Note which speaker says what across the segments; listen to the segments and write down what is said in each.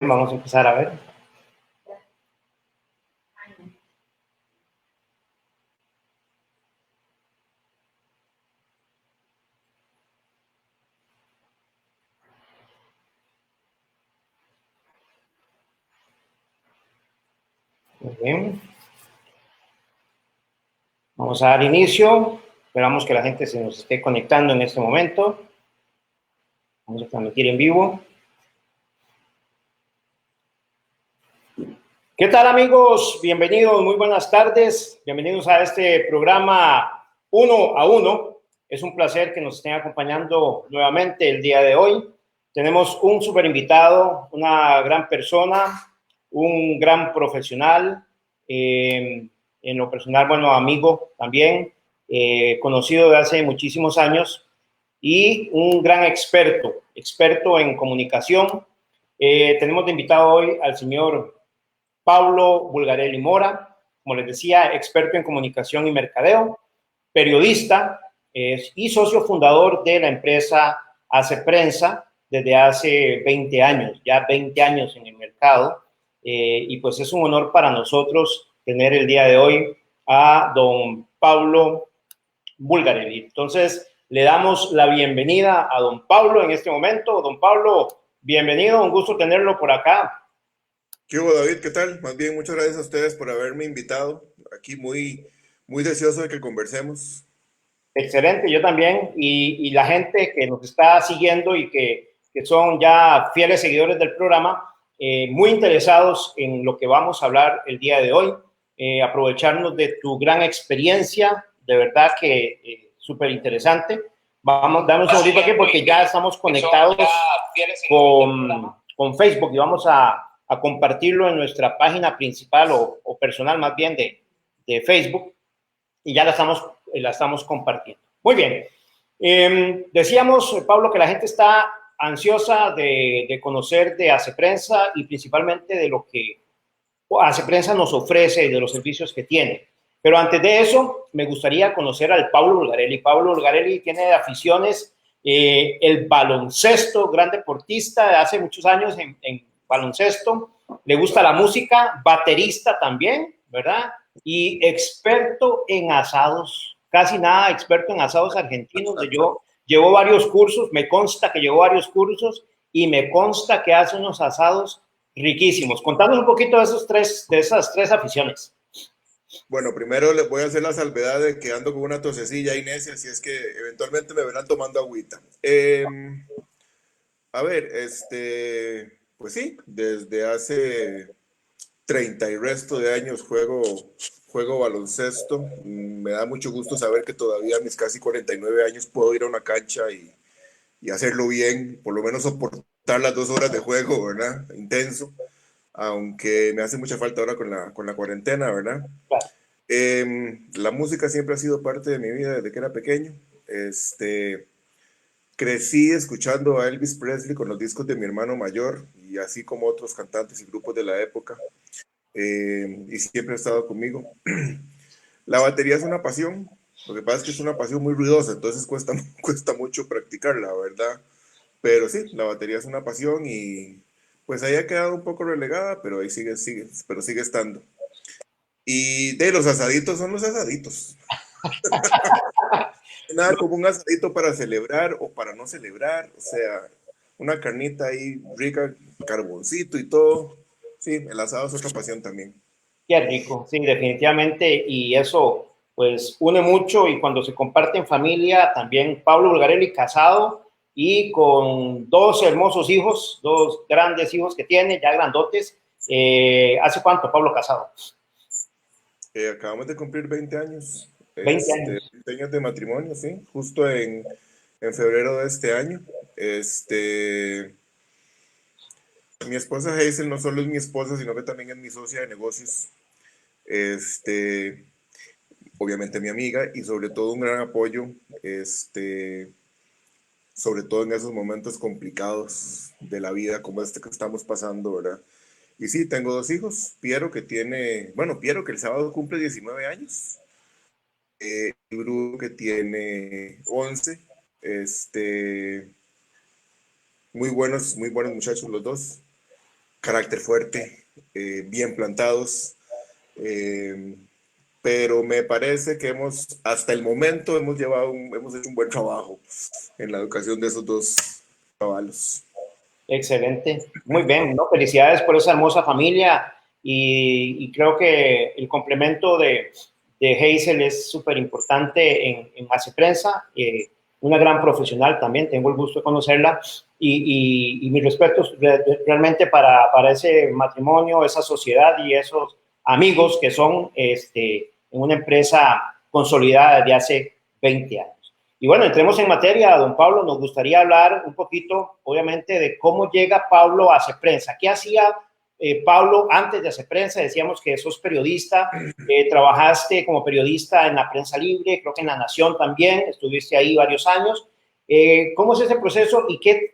Speaker 1: Vamos a empezar a ver. Muy bien. Vamos a dar inicio. Esperamos que la gente se nos esté conectando en este momento. Vamos a transmitir en vivo. ¿Qué tal, amigos? Bienvenidos, muy buenas tardes. Bienvenidos a este programa Uno a Uno. Es un placer que nos estén acompañando nuevamente el día de hoy. Tenemos un super invitado, una gran persona, un gran profesional, en lo personal, bueno, amigo también, conocido de hace muchísimos años y un gran experto en comunicación. Tenemos de invitado hoy al señor Pablo Bulgarelli Mora, como les decía, experto en comunicación y mercadeo, periodista y socio fundador de la empresa Hace Prensa desde hace 20 años, ya 20 años en el mercado. Y pues es un honor para nosotros tener el día de hoy a don Pablo Bulgarelli. Entonces, le damos la bienvenida a don Pablo en este momento. Don Pablo, bienvenido, un gusto tenerlo por acá.
Speaker 2: ¿Qué hubo, David? ¿Qué tal? Más bien, muchas gracias a ustedes por haberme invitado. Aquí muy deseoso de que conversemos.
Speaker 1: Excelente, yo también. Y la gente que nos está siguiendo y que son ya fieles seguidores del programa, muy interesados en lo que vamos a hablar el día de hoy. Aprovecharnos de tu gran experiencia, de verdad que súper interesante. Vamos, dame un segundito aquí porque ya estamos conectados con Facebook y vamos a compartirlo en nuestra página principal o personal más bien de Facebook y ya la estamos compartiendo. Muy bien. Decíamos, Pablo, que la gente está ansiosa de conocer de Hace Prensa y principalmente de lo que Hace Prensa nos ofrece y de los servicios que tiene. Pero antes de eso, me gustaría conocer al Pablo Bulgarelli. Pablo Bulgarelli tiene aficiones, el baloncesto, gran deportista de hace muchos años en baloncesto, le gusta la música, baterista también, ¿verdad? Y experto en asados, casi nada experto en asados argentinos. Yo llevo varios cursos, me consta que llevo varios cursos y me consta que hace unos asados riquísimos. Contanos un poquito de esas tres aficiones.
Speaker 2: Bueno, primero les voy a hacer la salvedad de que ando con una tosecilla y necia, así es que eventualmente me verán tomando agüita. A ver, pues sí, desde hace 30 y resto de años juego baloncesto. Me da mucho gusto saber que todavía a mis casi 49 años puedo ir a una cancha y hacerlo bien, por lo menos soportar las 2 horas de juego, ¿verdad? Intenso, aunque me hace mucha falta ahora con la cuarentena, ¿verdad?
Speaker 1: Claro.
Speaker 2: La música siempre ha sido parte de mi vida desde que era pequeño. Crecí escuchando a Elvis Presley con los discos de mi hermano mayor y así como otros cantantes y grupos de la época. Y siempre ha estado conmigo. La batería es una pasión. Lo que pasa es que es una pasión muy ruidosa, entonces cuesta mucho practicarla, ¿verdad? Pero sí, la batería es una pasión y pues ahí ha quedado un poco relegada, pero ahí pero sigue estando. Y de los asaditos son los asaditos. Nada como un asadito para celebrar o para no celebrar, o sea, una carnita ahí rica, carboncito y todo. Sí, el asado es otra pasión también.
Speaker 1: Qué rico, sí, definitivamente. Y eso, pues, une mucho. Y cuando se comparte en familia, también Pablo Bulgarelli casado y con dos hermosos hijos, dos grandes hijos que tiene, ya grandotes. ¿Hace cuánto, Pablo, casado?
Speaker 2: Acabamos de cumplir 20 años,
Speaker 1: 20 años.
Speaker 2: 20 años de matrimonio, sí, justo en febrero de este año. Este, Mi esposa Hazel no solo es mi esposa, sino que también es mi socia de negocios. Este, Obviamente mi amiga y sobre todo un gran apoyo, sobre todo en esos momentos complicados de la vida como este que estamos pasando, ¿verdad? Y sí, tengo 2 hijos, Piero que el sábado cumple 19 años, y Bruno que tiene 11, este, muy buenos muchachos los dos. carácter fuerte, bien plantados, pero me parece que hasta el momento hemos hecho un buen trabajo en la educación de esos dos chavalos.
Speaker 1: Excelente, muy bien, ¿no? Felicidades por esa hermosa familia y creo que el complemento de Hazel es súper importante en Hace Prensa, una gran profesional también, tengo el gusto de conocerla y mis respetos realmente para ese matrimonio, esa sociedad y esos amigos que son en una empresa consolidada desde hace 20 años. Y bueno, entremos en materia, don Pablo, nos gustaría hablar un poquito, obviamente, de cómo llega Pablo a Hace Prensa. ¿Qué hacía Pablo antes de Hace Prensa? Decíamos que sos periodista, trabajaste como periodista en la Prensa Libre, creo que en La Nación también, estuviste ahí varios años. ¿Cómo es ese proceso y qué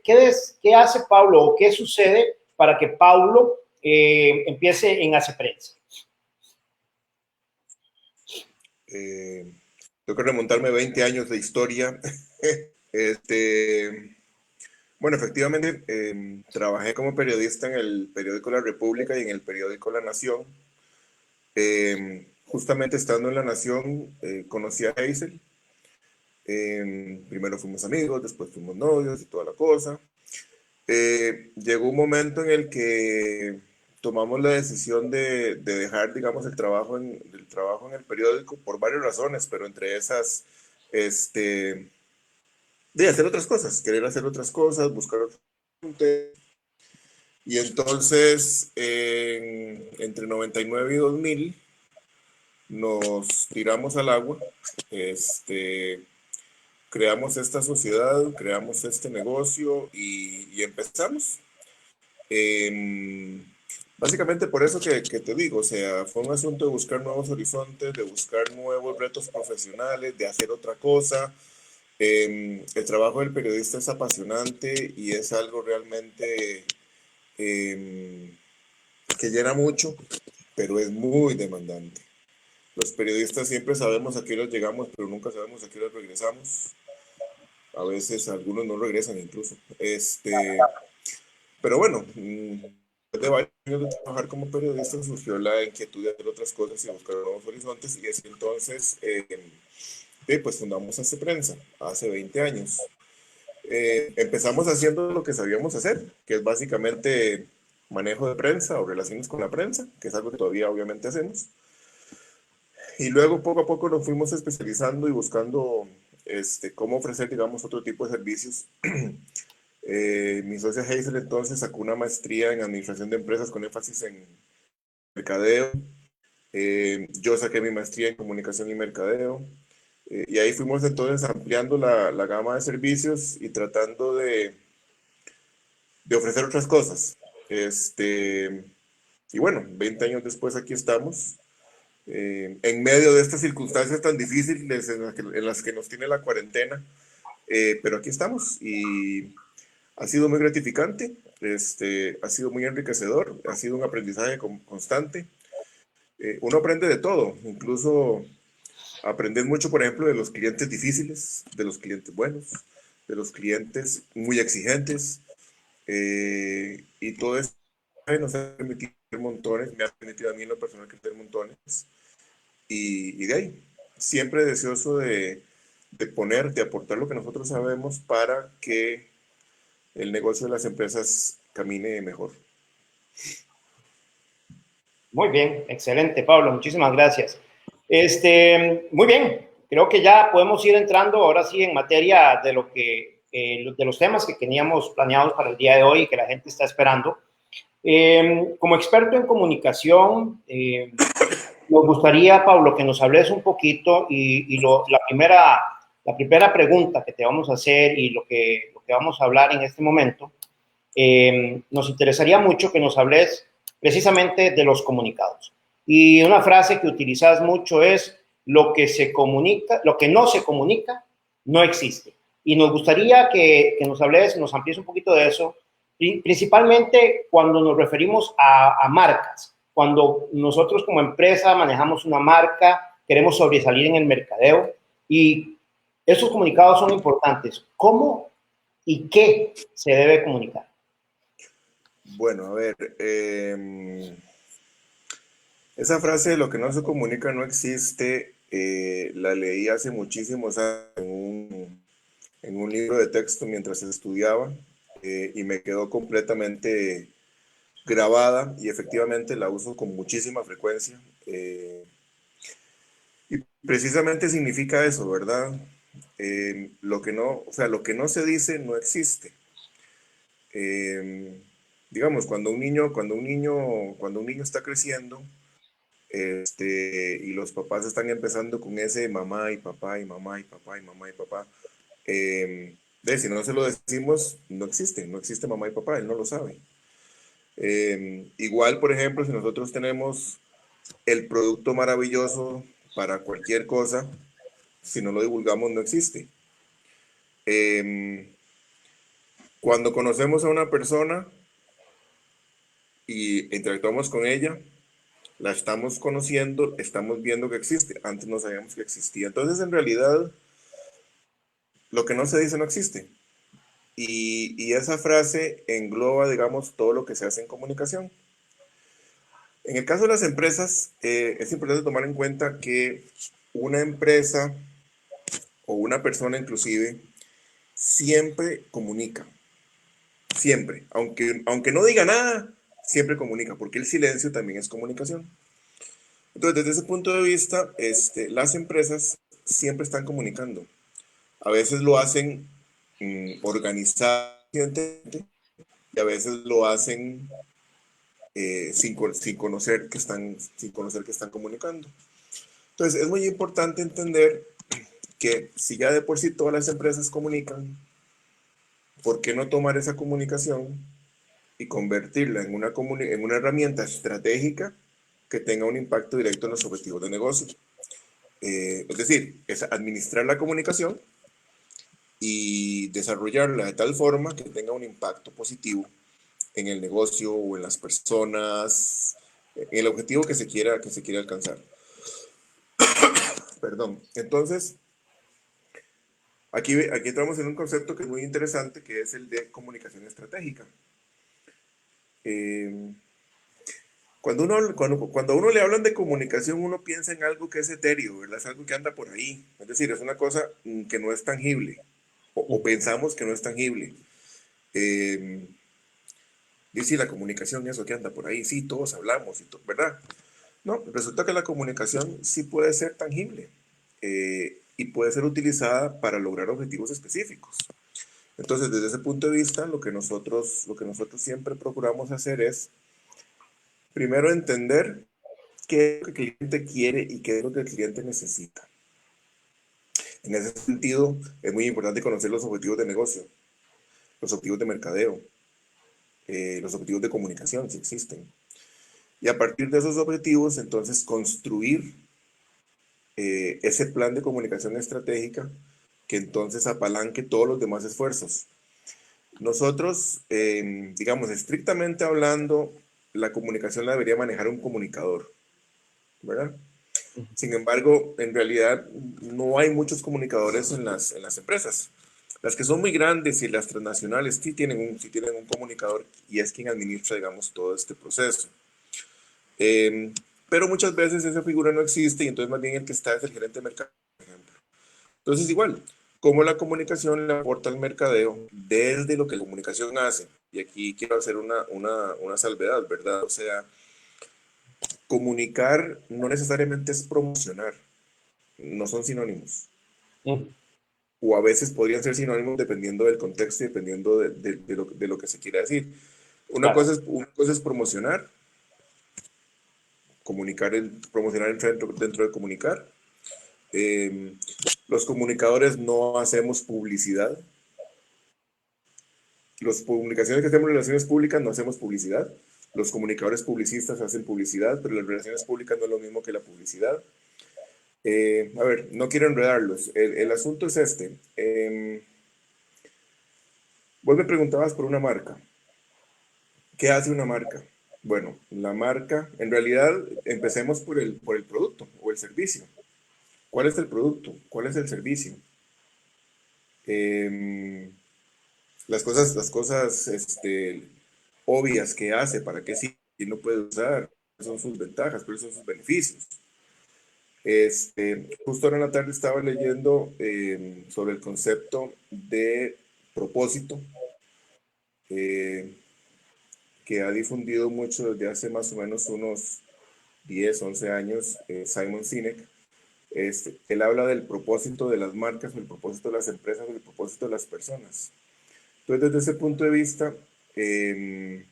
Speaker 1: hace Pablo o qué sucede para que Pablo empiece en Hace Prensa?
Speaker 2: Tengo que remontarme 20 años de historia. Bueno, efectivamente, trabajé como periodista en el periódico La República y en el periódico La Nación. Justamente estando en La Nación, conocí a Hazel. Primero fuimos amigos, después fuimos novios y toda la cosa. Llegó un momento en el que tomamos la decisión de dejar, digamos, el trabajo en el periódico por varias razones, pero entre esas, de hacer otras cosas, querer hacer otras cosas, buscar otros. Y entonces, entre 99 y 2000, nos tiramos al agua, creamos esta sociedad, creamos este negocio y empezamos. Básicamente por eso que te digo, o sea, fue un asunto de buscar nuevos horizontes, de buscar nuevos retos profesionales, de hacer otra cosa. El trabajo del periodista es apasionante y es algo realmente que llena mucho, pero es muy demandante. Los periodistas siempre sabemos a qué hora llegamos, pero nunca sabemos a qué hora regresamos. A veces algunos no regresan incluso. Pero bueno, después de varios años de trabajar como periodista surgió la inquietud de hacer otras cosas y buscar nuevos horizontes y es entonces pues fundamos Hace Prensa hace 20 años. Empezamos haciendo lo que sabíamos hacer, que es básicamente manejo de prensa o relaciones con la prensa, que es algo que todavía obviamente hacemos. Y luego poco a poco nos fuimos especializando y buscando cómo ofrecer, digamos, otro tipo de servicios. Mi socia Hazel entonces sacó una maestría en administración de empresas con énfasis en mercadeo. Yo saqué mi maestría en comunicación y mercadeo. Y ahí fuimos entonces ampliando la gama de servicios y tratando de ofrecer otras cosas. Y bueno, 20 años después aquí estamos. En medio de estas circunstancias tan difíciles en las que nos tiene la cuarentena, pero aquí estamos y ha sido muy gratificante, ha sido muy enriquecedor, ha sido un aprendizaje constante. Uno aprende de todo, incluso aprender mucho, por ejemplo, de los clientes difíciles, de los clientes buenos, de los clientes muy exigentes, y todo eso nos ha permitido montones, me ha permitido a mí en lo personal crecer montones. Y de ahí, siempre deseoso de de aportar lo que nosotros sabemos para que el negocio de las empresas camine mejor.
Speaker 1: Muy bien, excelente, Pablo, muchísimas gracias. Muy bien, creo que ya podemos ir entrando ahora sí en materia de de los temas que teníamos planeados para el día de hoy y que la gente está esperando. Como experto en comunicación, nos gustaría, Pablo, que nos hables un poquito la primera pregunta que te vamos a hacer y lo que vamos a hablar en este momento, nos interesaría mucho que nos hables precisamente de los comunicados. Y una frase que utilizas mucho es: lo que se comunica, lo que no se comunica, no existe. Y nos gustaría que nos hables, nos amplíes un poquito de eso, principalmente cuando nos referimos a marcas. Cuando nosotros como empresa manejamos una marca, queremos sobresalir en el mercadeo y esos comunicados son importantes. ¿Cómo y qué se debe comunicar?
Speaker 2: Bueno, a ver, esa frase de lo que no se comunica no existe, la leí hace muchísimos años en un libro de texto mientras estudiaba, y me quedó completamente grabada y efectivamente la uso con muchísima frecuencia. Y precisamente significa eso, ¿verdad? Lo que no, o sea, lo que no se dice no existe. Eh, digamos, cuando un niño está creciendo, y los papás están empezando con ese mamá y papá y mamá y papá y mamá y papá, si no se lo decimos, no existe, no existe mamá y papá, él no lo sabe. Igual, por ejemplo, si nosotros tenemos el producto maravilloso para cualquier cosa, si no lo divulgamos, no existe. Eh, Cuando conocemos a una persona y interactuamos con ella, la estamos conociendo, estamos viendo que existe. Antes no sabíamos que existía. Entonces, en realidad, lo que no se dice no existe. Y esa frase engloba, digamos, todo lo que se hace en comunicación. En el caso de las empresas, es importante tomar en cuenta que una empresa o una persona inclusive siempre comunica, siempre, aunque no diga nada, siempre comunica, porque el silencio también es comunicación. Entonces, desde ese punto de vista, las empresas siempre están comunicando. A veces lo hacen organizadamente y a veces lo hacen sin conocer que están comunicando. Entonces, es muy importante entender que si ya de por sí todas las empresas comunican, ¿por qué no tomar esa comunicación y convertirla en una herramienta estratégica que tenga un impacto directo en los objetivos de negocio? Es decir, es administrar la comunicación y desarrollarla de tal forma que tenga un impacto positivo en el negocio o en las personas, en el objetivo que se quiera alcanzar. Perdón. Entonces, aquí entramos en un concepto que es muy interesante, que es el de comunicación estratégica. Eh, cuando a uno le hablan de comunicación, uno piensa en algo que es etéreo, ¿verdad? Es algo que anda por ahí. Es decir, es una cosa que no es tangible, o pensamos que no es tangible. Eh, Dice la comunicación, eso que anda por ahí, sí, todos hablamos, ¿verdad? No, resulta que la comunicación sí puede ser tangible, y puede ser utilizada para lograr objetivos específicos. Entonces, desde ese punto de vista, lo que nosotros siempre procuramos hacer es, primero, entender qué es lo que el cliente quiere y qué es lo que el cliente necesita. En ese sentido, es muy importante conocer los objetivos de negocio, los objetivos de mercadeo, los objetivos de comunicación, si existen. Y a partir de esos objetivos, entonces, construir ese plan de comunicación estratégica que entonces apalanque todos los demás esfuerzos. Nosotros, digamos, estrictamente hablando, la comunicación la debería manejar un comunicador, ¿verdad? Sin embargo, en realidad no hay muchos comunicadores en las empresas. Las que son muy grandes y las transnacionales sí tienen un comunicador y es quien administra, digamos, todo este proceso. Eh, pero muchas veces esa figura no existe y entonces más bien el que está es el gerente de mercado, por ejemplo. Entonces igual, cómo la comunicación le aporta al mercadeo desde lo que la comunicación hace. Y aquí quiero hacer una salvedad, ¿verdad? O sea, comunicar no necesariamente es promocionar, no son sinónimos.
Speaker 1: Mm.
Speaker 2: O a veces podrían ser sinónimos dependiendo del contexto y dependiendo de lo que se quiera decir.
Speaker 1: Claro.
Speaker 2: Una cosa es promocionar, promocionar dentro de comunicar. Eh, los comunicadores no hacemos publicidad. Las comunicaciones que hacemos en relaciones públicas no hacemos publicidad. Los comunicadores publicistas hacen publicidad, pero las relaciones públicas no es lo mismo que la publicidad. A ver, no quiero enredarlos. El asunto es este. Vos me preguntabas por una marca. ¿Qué hace una marca? Bueno, la marca, en realidad, empecemos por el producto o el servicio. ¿Cuál es el producto? ¿Cuál es el servicio? Eh, las cosas, obvias que hace, para qué sí y no puede usar, cuáles son sus ventajas, cuáles son sus beneficios. Justo ahora en la tarde estaba leyendo sobre el concepto de propósito, eh, que ha difundido mucho desde hace más o menos unos 10, 11 años, Simon Sinek. Él habla del propósito de las marcas, el propósito de las empresas, el propósito de las personas. Entonces, desde ese punto de vista, eh,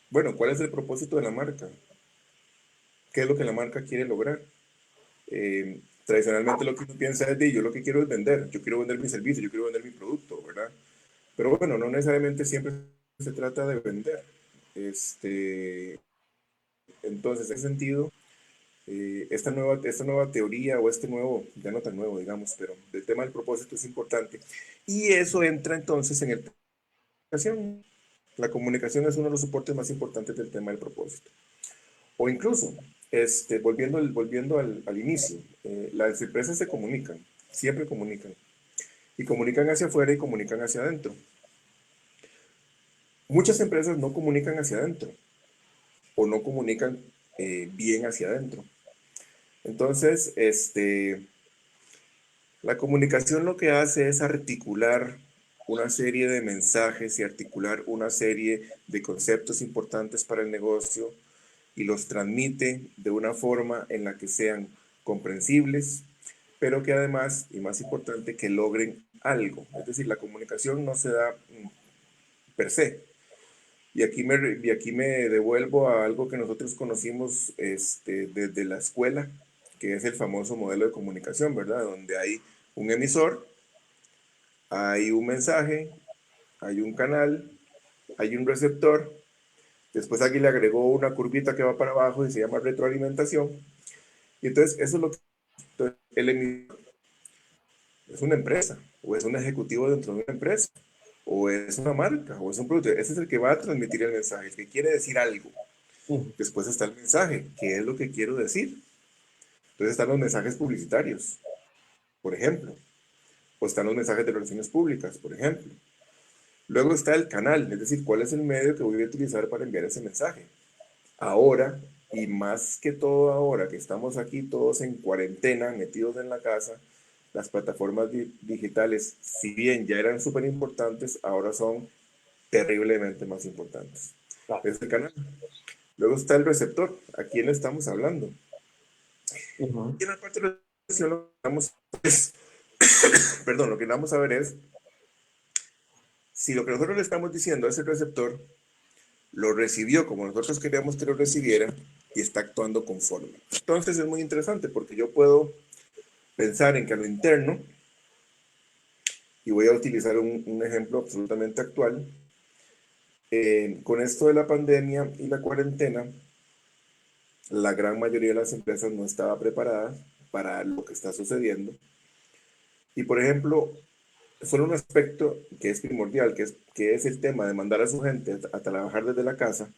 Speaker 2: bueno, ¿cuál es el propósito de la marca? ¿Qué es lo que la marca quiere lograr? Tradicionalmente lo que uno piensa es de yo lo que quiero es vender, yo quiero vender mi servicio, yo quiero vender mi producto, ¿verdad? Pero bueno, no necesariamente siempre se trata de vender. Entonces, en ese sentido, esta nueva teoría o este nuevo, ya no tan nuevo, digamos, pero el tema del propósito es importante. Y eso entra entonces en el comunicación. La comunicación es uno de los soportes más importantes del tema del propósito. O incluso, volviendo al inicio, las empresas se comunican, siempre comunican. Y comunican hacia afuera y comunican hacia adentro. Muchas empresas no comunican hacia adentro o no comunican bien hacia adentro. Entonces, la comunicación lo que hace es articular una serie de mensajes y articular una serie de conceptos importantes para el negocio y los transmite de una forma en la que sean comprensibles, pero que además, y más importante, que logren algo. Es decir, la comunicación no se da per se. Y aquí me devuelvo a algo que nosotros conocimos desde la escuela, que es el famoso modelo de comunicación, ¿verdad? Donde hay un emisor, hay un mensaje, hay un canal, hay un receptor. Después aquí le agregó una curvita que va para abajo y se llama retroalimentación. Y entonces eso es lo que el emisor es una empresa o es un ejecutivo dentro de una empresa o es una marca o es un producto. Ese es el que va a transmitir el mensaje, el que quiere decir algo. Después está el mensaje, ¿qué es lo que quiero decir? Entonces están los mensajes publicitarios, por ejemplo, o están los mensajes de relaciones públicas, por ejemplo. Luego está el canal, es decir, cuál es el medio que voy a utilizar para enviar ese mensaje. Ahora, y más que todo ahora que estamos aquí todos en cuarentena, metidos en la casa, las plataformas digitales, si bien ya eran súper importantes, ahora son terriblemente más importantes.
Speaker 1: Claro.
Speaker 2: Es el canal. Luego está el receptor, ¿a quién le estamos hablando? Y en la parte de la recepción lo que vamos es, perdón, lo que vamos a ver es si lo que nosotros le estamos diciendo a ese receptor lo recibió como nosotros queríamos que lo recibiera y está actuando conforme. Entonces es muy interesante porque yo puedo pensar en que a lo interno, y voy a utilizar un ejemplo absolutamente actual, con esto de la pandemia y la cuarentena, la gran mayoría de las empresas no estaba preparada para lo que está sucediendo. Y por ejemplo, solo un aspecto que es primordial, que es el tema de mandar a su gente a trabajar desde la casa,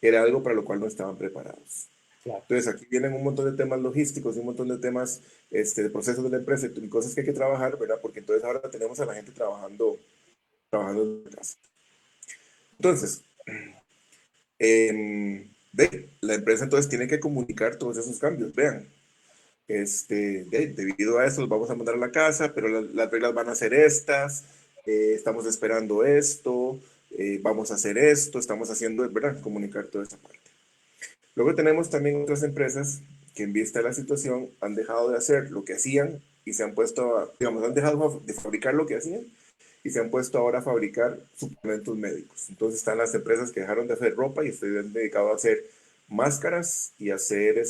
Speaker 2: era algo para lo cual no estaban preparados.
Speaker 1: Claro.
Speaker 2: Entonces aquí vienen un montón de temas logísticos y un montón de temas de procesos de la empresa y cosas que hay que trabajar, ¿verdad? Porque entonces ahora tenemos a la gente trabajando en casa. Entonces, la empresa entonces tiene que comunicar todos esos cambios. Vean, debido a eso los vamos a mandar a la casa, pero las reglas van a ser estas, estamos esperando esto, vamos a hacer esto, estamos haciendo, ¿verdad? Comunicar toda esa parte. Luego tenemos también otras empresas que en vista de la situación han dejado de hacer lo que hacían y se han puesto digamos, han dejado de fabricar lo que hacían y se han puesto ahora a fabricar suplementos médicos. Entonces están las empresas que dejaron de hacer ropa y están dedicados a hacer máscaras y a hacer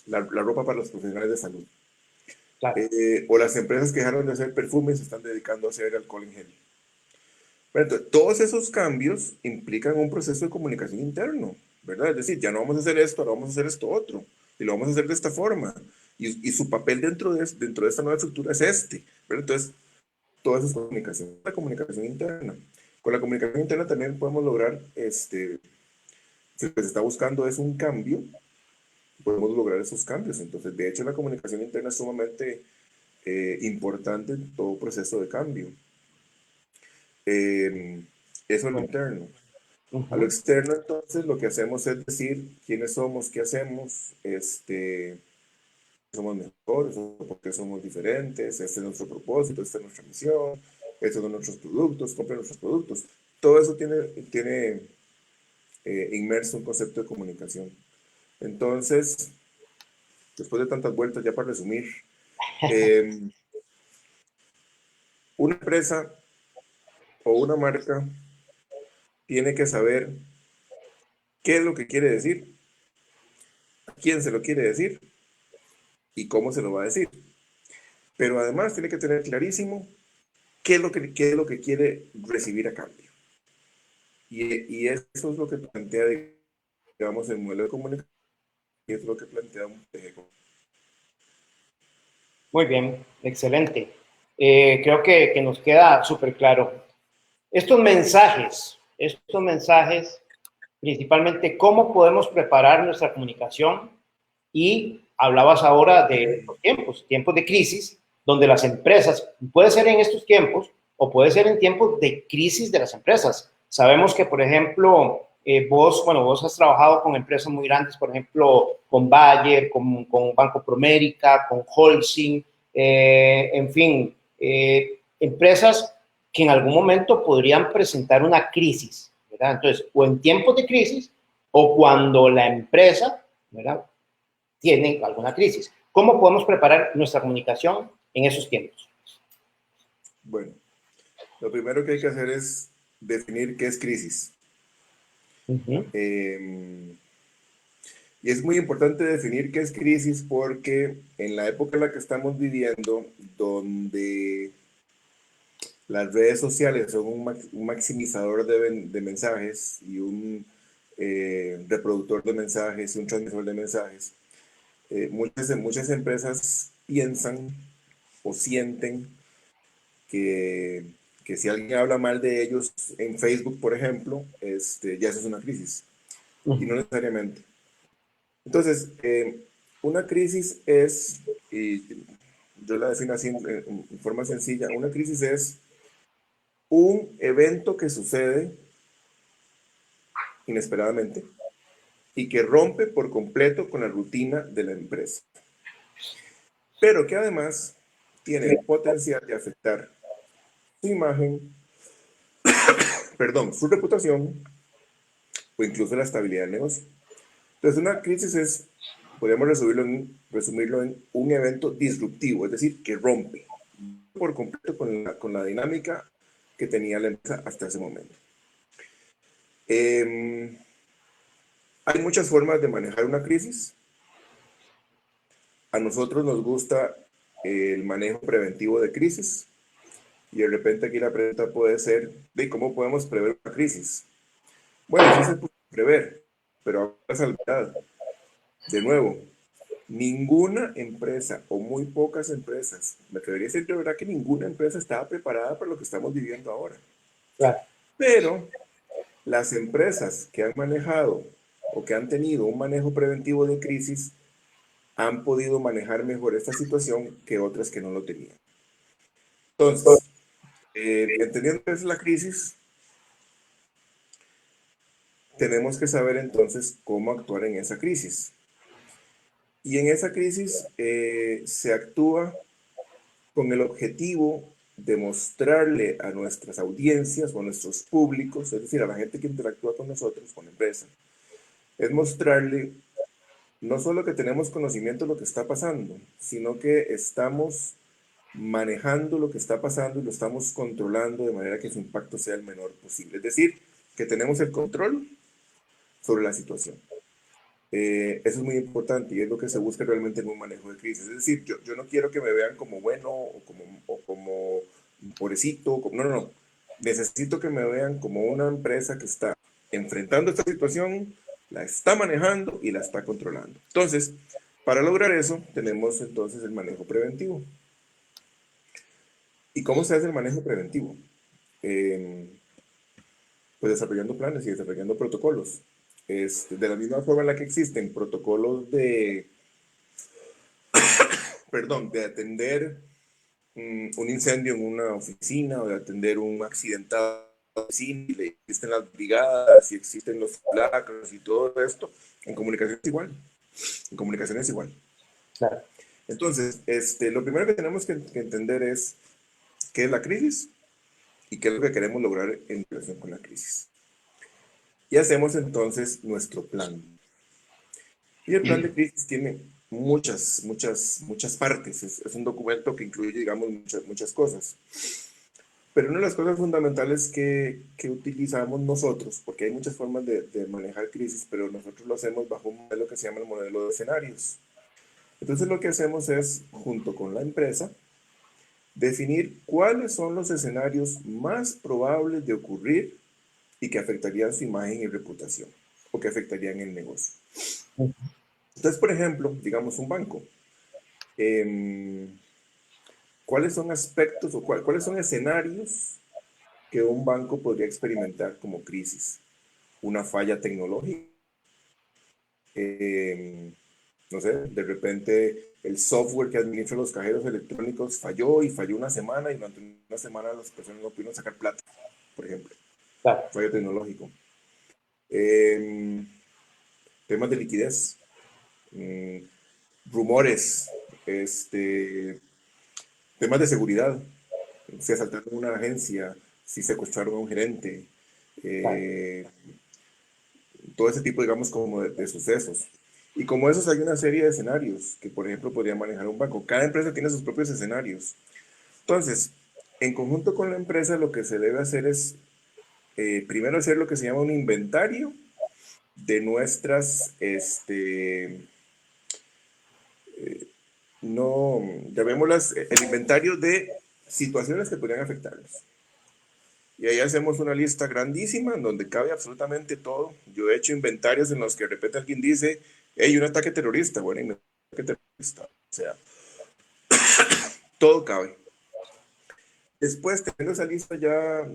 Speaker 2: la ropa para los profesionales de salud.
Speaker 1: Claro.
Speaker 2: O las empresas que dejaron de hacer perfumes se están dedicando a hacer alcohol en gel. Bueno, entonces, todos esos cambios implican un proceso de comunicación interno, ¿verdad? Es decir, ya no vamos a hacer esto, ahora vamos a hacer esto otro, y lo vamos a hacer de esta forma. Y su papel dentro de esta nueva estructura es ¿verdad? Entonces, toda esa es comunicación, la comunicación interna. Con la comunicación interna también podemos lograr, si lo que se está buscando es un cambio, podemos lograr esos cambios. Entonces, de hecho, la comunicación interna es sumamente importante en todo proceso de cambio. Eso es lo
Speaker 1: Bueno,
Speaker 2: interno. A lo externo, entonces, lo que hacemos es decir quiénes somos, qué hacemos, somos mejores, por qué somos diferentes, este es nuestro propósito, esta es nuestra misión, estos son nuestros productos, compren nuestros productos. Todo eso tiene inmerso un concepto de comunicación. Entonces, después de tantas vueltas, ya para resumir, eh, una empresa o una marca tiene que saber qué es lo que quiere decir, a quién se lo quiere decir y cómo se lo va a decir. Pero además tiene que tener clarísimo qué es lo que quiere recibir a cambio. Y eso es lo que plantea, digamos, el modelo de comunicación y es lo que plantea un tejo.
Speaker 1: Muy bien, excelente. Creo que nos queda súper claro. Estos mensajes, principalmente cómo podemos preparar nuestra comunicación y hablabas ahora de los tiempos de crisis, donde las empresas, puede ser en estos tiempos o puede ser en tiempos de crisis de las empresas. Sabemos que, por ejemplo, vos has trabajado con empresas muy grandes, por ejemplo, con Bayer, con Banco Promérica, con Holcim, en fin, empresas que en algún momento podrían presentar una crisis, ¿verdad? Entonces, o en tiempos de crisis o cuando la empresa, ¿verdad?, tiene alguna crisis. ¿Cómo podemos preparar nuestra comunicación en esos tiempos?
Speaker 2: Bueno, lo primero que hay que hacer es definir qué es crisis. Y es muy importante definir qué es crisis porque en la época en la que estamos viviendo, donde las redes sociales son un maximizador de mensajes y un reproductor de mensajes y un transmisor de mensajes, muchas empresas piensan o sienten que, que si alguien habla mal de ellos en Facebook, por ejemplo, ya eso es una crisis. Y no necesariamente. Entonces, una crisis es, y yo la defino así en forma sencilla, una crisis es un evento que sucede inesperadamente y que rompe por completo con la rutina de la empresa, pero que además tiene el potencial de afectar su imagen, perdón, su reputación o incluso la estabilidad del negocio. Entonces, una crisis es, podríamos resumirlo en un evento disruptivo, es decir, que rompe por completo con la dinámica que tenía la empresa hasta ese momento. Hay muchas formas de manejar una crisis. A nosotros nos gusta el manejo preventivo de crisis y de repente aquí la pregunta puede ser, ¿de cómo podemos prever una crisis? Bueno, sí se puede prever, pero a la salvedad. De nuevo, ninguna empresa o muy pocas empresas, me atrevería a decir de verdad que ninguna empresa estaba preparada para lo que estamos viviendo ahora.
Speaker 1: Claro.
Speaker 2: Pero las empresas que han manejado o que han tenido un manejo preventivo de crisis han podido manejar mejor esta situación que otras que no lo tenían. Entonces, entendiendo que es la crisis, tenemos que saber entonces cómo actuar en esa crisis. Y en esa crisis se actúa con el objetivo de mostrarle a nuestras audiencias o a nuestros públicos, es decir, a la gente que interactúa con nosotros, con la empresa, es mostrarle no solo que tenemos conocimiento de lo que está pasando, sino que estamos manejando lo que está pasando y lo estamos controlando de manera que su impacto sea el menor posible. Es decir, que tenemos el control sobre la situación. Eso es muy importante y es lo que se busca realmente en un manejo de crisis. Es decir, yo no quiero que me vean como bueno o como pobrecito. No. Necesito que me vean como una empresa que está enfrentando esta situación, la está manejando y la está controlando. Entonces, para lograr eso, tenemos entonces el manejo preventivo. ¿Y cómo se hace el manejo preventivo? Pues desarrollando planes y desarrollando protocolos. De la misma forma en la que existen protocolos de atender un incendio en una oficina o de atender un accidentado cine, existen las brigadas y existen los placas y todo esto, en comunicación es igual. En comunicación es igual.
Speaker 1: Claro.
Speaker 2: Entonces, lo primero que tenemos que entender es qué es la crisis y qué es lo que queremos lograr en relación con la crisis. Y hacemos entonces nuestro plan. Y el plan de crisis tiene muchas partes. Es un documento que incluye, digamos, muchas cosas. Pero una de las cosas fundamentales que utilizamos nosotros, porque hay muchas formas de manejar crisis, pero nosotros lo hacemos bajo un modelo que se llama el modelo de escenarios. Entonces lo que hacemos es, junto con la empresa, definir cuáles son los escenarios más probables de ocurrir y que afectarían su imagen y reputación, o que afectarían el negocio. Entonces, por ejemplo, digamos un banco. ¿Cuáles son aspectos o cuáles son escenarios que un banco podría experimentar como crisis? Una falla tecnológica. No sé, de repente el software que administra los cajeros electrónicos falló una semana y durante una semana las personas no pudieron sacar plata, por ejemplo.
Speaker 1: Claro.
Speaker 2: Fallo tecnológico. Temas de liquidez. Rumores. Temas de seguridad. Si asaltaron una agencia, si secuestraron a un gerente. Todo ese tipo, digamos, como de sucesos. Y como esos hay una serie de escenarios que, por ejemplo, podría manejar un banco. Cada empresa tiene sus propios escenarios. Entonces, en conjunto con la empresa, lo que se debe hacer es, primero hacer lo que se llama un inventario de nuestras, no, llamémoslas, el inventario de situaciones que podrían afectarnos. Y ahí hacemos una lista grandísima en donde cabe absolutamente todo. Yo he hecho inventarios en los que de repente alguien dice, hey, un ataque terrorista. Bueno, un ataque terrorista. O sea, todo cabe. Después, teniendo esa lista ya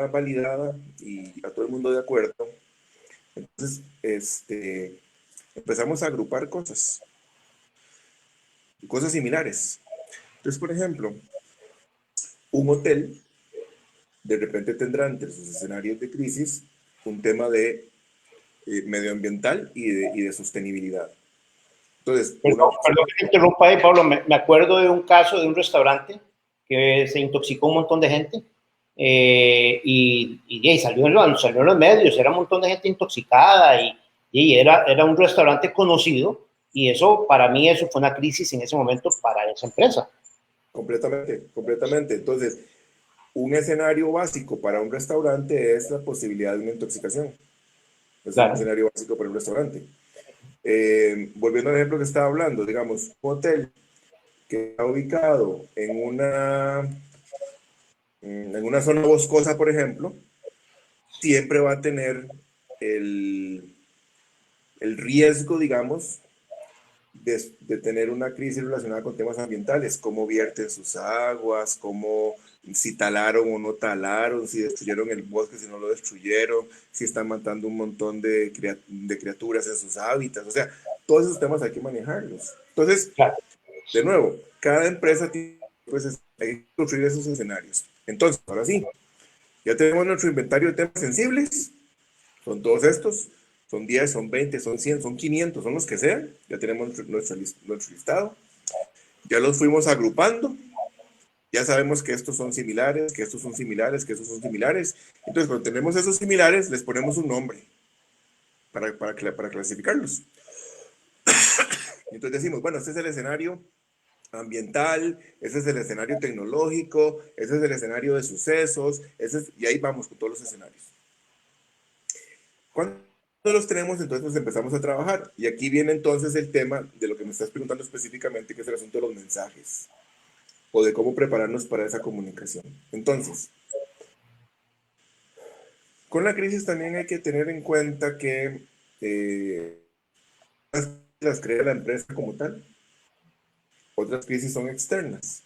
Speaker 2: validada y a todo el mundo de acuerdo, entonces empezamos a agrupar cosas similares. Entonces, por ejemplo, un hotel de repente tendrá entre sus escenarios de crisis un tema de medioambiental y de sostenibilidad. Entonces,
Speaker 1: perdón que te interrumpa ahí, Pablo. Me acuerdo de un caso de un restaurante que se intoxicó un montón de gente y salió en los medios. Era un montón de gente intoxicada y era un restaurante conocido. Y eso, para mí, eso fue una crisis en ese momento para esa empresa.
Speaker 2: Completamente. Entonces, un escenario básico para un restaurante es la posibilidad de una intoxicación. Es claro. Un escenario básico para un restaurante. Volviendo al ejemplo que estaba hablando, digamos, un hotel que está ubicado en una zona boscosa, por ejemplo, siempre va a tener el riesgo, digamos, de tener una crisis relacionada con temas ambientales, cómo vierten sus aguas, cómo si talaron o no talaron, si destruyeron el bosque, si no lo destruyeron, si están matando un montón de criaturas en sus hábitats, o sea, todos esos temas hay que manejarlos. Entonces, de nuevo, cada empresa tiene pues, hay que construir esos escenarios. Entonces, ahora sí, ya tenemos nuestro inventario de temas sensibles, son todos estos, son 10, son 20, son 100, son 500, son los que sean, ya tenemos nuestro listado, ya los fuimos agrupando, ya sabemos que estos son similares, que estos son similares, que estos son similares, entonces cuando tenemos esos similares les ponemos un nombre para clasificarlos. Entonces decimos, bueno, este es el escenario ambiental, ese es el escenario tecnológico, ese es el escenario de sucesos, y ahí vamos con todos los escenarios. Cuando los tenemos, entonces nos empezamos a trabajar. Y aquí viene entonces el tema de lo que me estás preguntando específicamente, que es el asunto de los mensajes, o de cómo prepararnos para esa comunicación. Entonces, con la crisis también hay que tener en cuenta que las crea la empresa como tal, otras crisis son externas.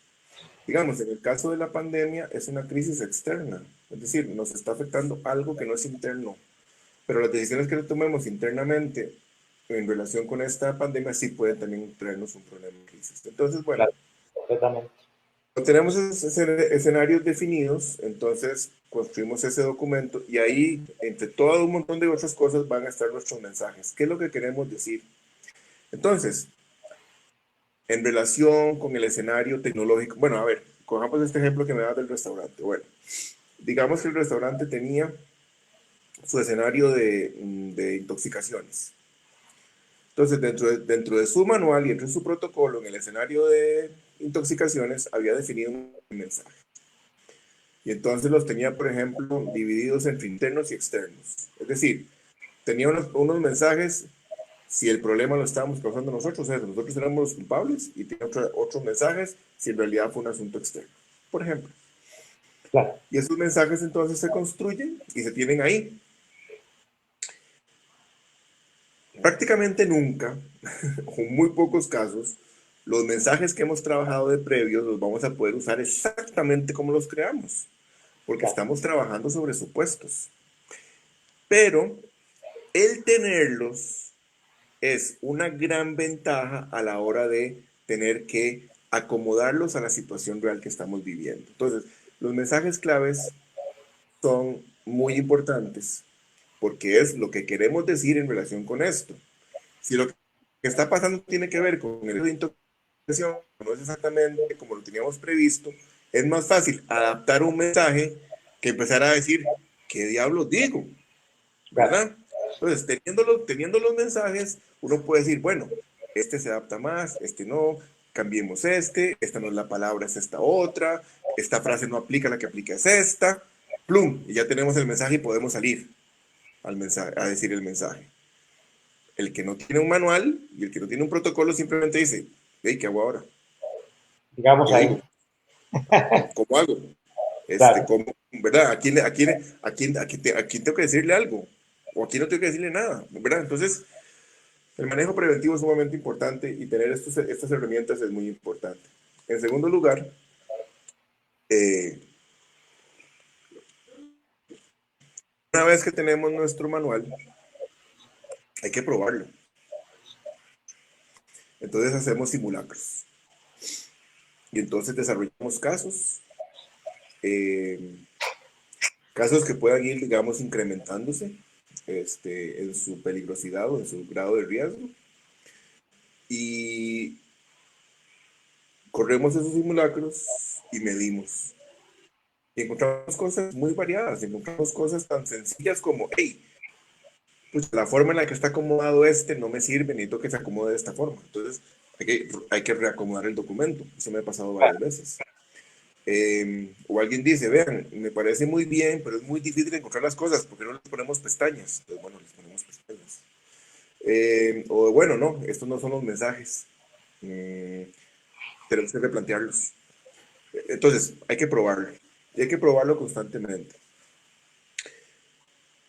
Speaker 2: Digamos, en el caso de la pandemia es una crisis externa, es decir, nos está afectando algo que no es interno, pero las decisiones que tomemos internamente en relación con esta pandemia sí pueden también traernos un problema de crisis. Entonces, bueno,
Speaker 1: completamente.
Speaker 2: Tenemos esos escenarios definidos, entonces construimos ese documento y ahí, entre todo un montón de otras cosas, van a estar nuestros mensajes. ¿Qué es lo que queremos decir? Entonces, en relación con el escenario tecnológico, bueno, a ver, cojamos este ejemplo que me das del restaurante. Bueno, digamos que el restaurante tenía su escenario de intoxicaciones. Entonces, dentro de su manual y dentro de su protocolo, en el escenario de intoxicaciones, había definido un mensaje. Y entonces los tenía, por ejemplo, divididos entre internos y externos. Es decir, tenía unos mensajes si el problema lo estábamos causando nosotros, o sea, nosotros éramos los culpables, y tenía otros mensajes si en realidad fue un asunto externo, por ejemplo.
Speaker 1: Claro.
Speaker 2: Y esos mensajes entonces se construyen y se tienen ahí. Prácticamente nunca, o en muy pocos casos, los mensajes que hemos trabajado de previos los vamos a poder usar exactamente como los creamos, porque
Speaker 1: Claro.
Speaker 2: estamos trabajando sobre supuestos. Pero el tenerlos es una gran ventaja a la hora de tener que acomodarlos a la situación real que estamos viviendo. Entonces, los mensajes claves son muy importantes porque es lo que queremos decir en relación con esto. Si lo que está pasando tiene que ver con el de intoxicación, no es exactamente como lo teníamos previsto, es más fácil adaptar un mensaje que empezar a decir, ¿qué diablos digo?
Speaker 1: Claro.
Speaker 2: ¿Verdad? Entonces, teniendo los mensajes, uno puede decir, bueno, este se adapta más, este no, cambiemos este, esta no es la palabra, es esta otra, esta frase no aplica, la que aplica es esta, plum, y ya tenemos el mensaje y podemos salir al mensaje, a decir el mensaje. El que no tiene un manual y el que no tiene un protocolo simplemente dice, hey, ¿qué hago ahora?
Speaker 1: Digamos
Speaker 2: ¿Qué
Speaker 1: ahí.
Speaker 2: digo? ¿Cómo hago?
Speaker 1: Claro.
Speaker 2: ¿Cómo, verdad? ¿A quién tengo que decirle algo? ¿O a quién no tengo que decirle nada? ¿Verdad? Entonces, el manejo preventivo es sumamente importante y tener estas herramientas es muy importante. En segundo lugar, eh, una vez que tenemos nuestro manual, hay que probarlo. Entonces hacemos simulacros. Y entonces desarrollamos eh, casos que puedan ir, digamos, incrementándose en su peligrosidad o en su grado de riesgo. Y corremos esos simulacros y medimos. Y encontramos cosas muy variadas, encontramos cosas tan sencillas como, hey, pues la forma en la que está acomodado este no me sirve, necesito que se acomode de esta forma. Entonces hay que reacomodar el documento. Eso me ha pasado varias veces. O alguien dice, vean, me parece muy bien, pero es muy difícil encontrar las cosas, ¿por qué no les ponemos pestañas? Entonces, bueno, les ponemos pestañas. O bueno, no, estos no son los mensajes. Tenemos que replantearlos. Entonces, hay que probarlo. Y hay que probarlo constantemente.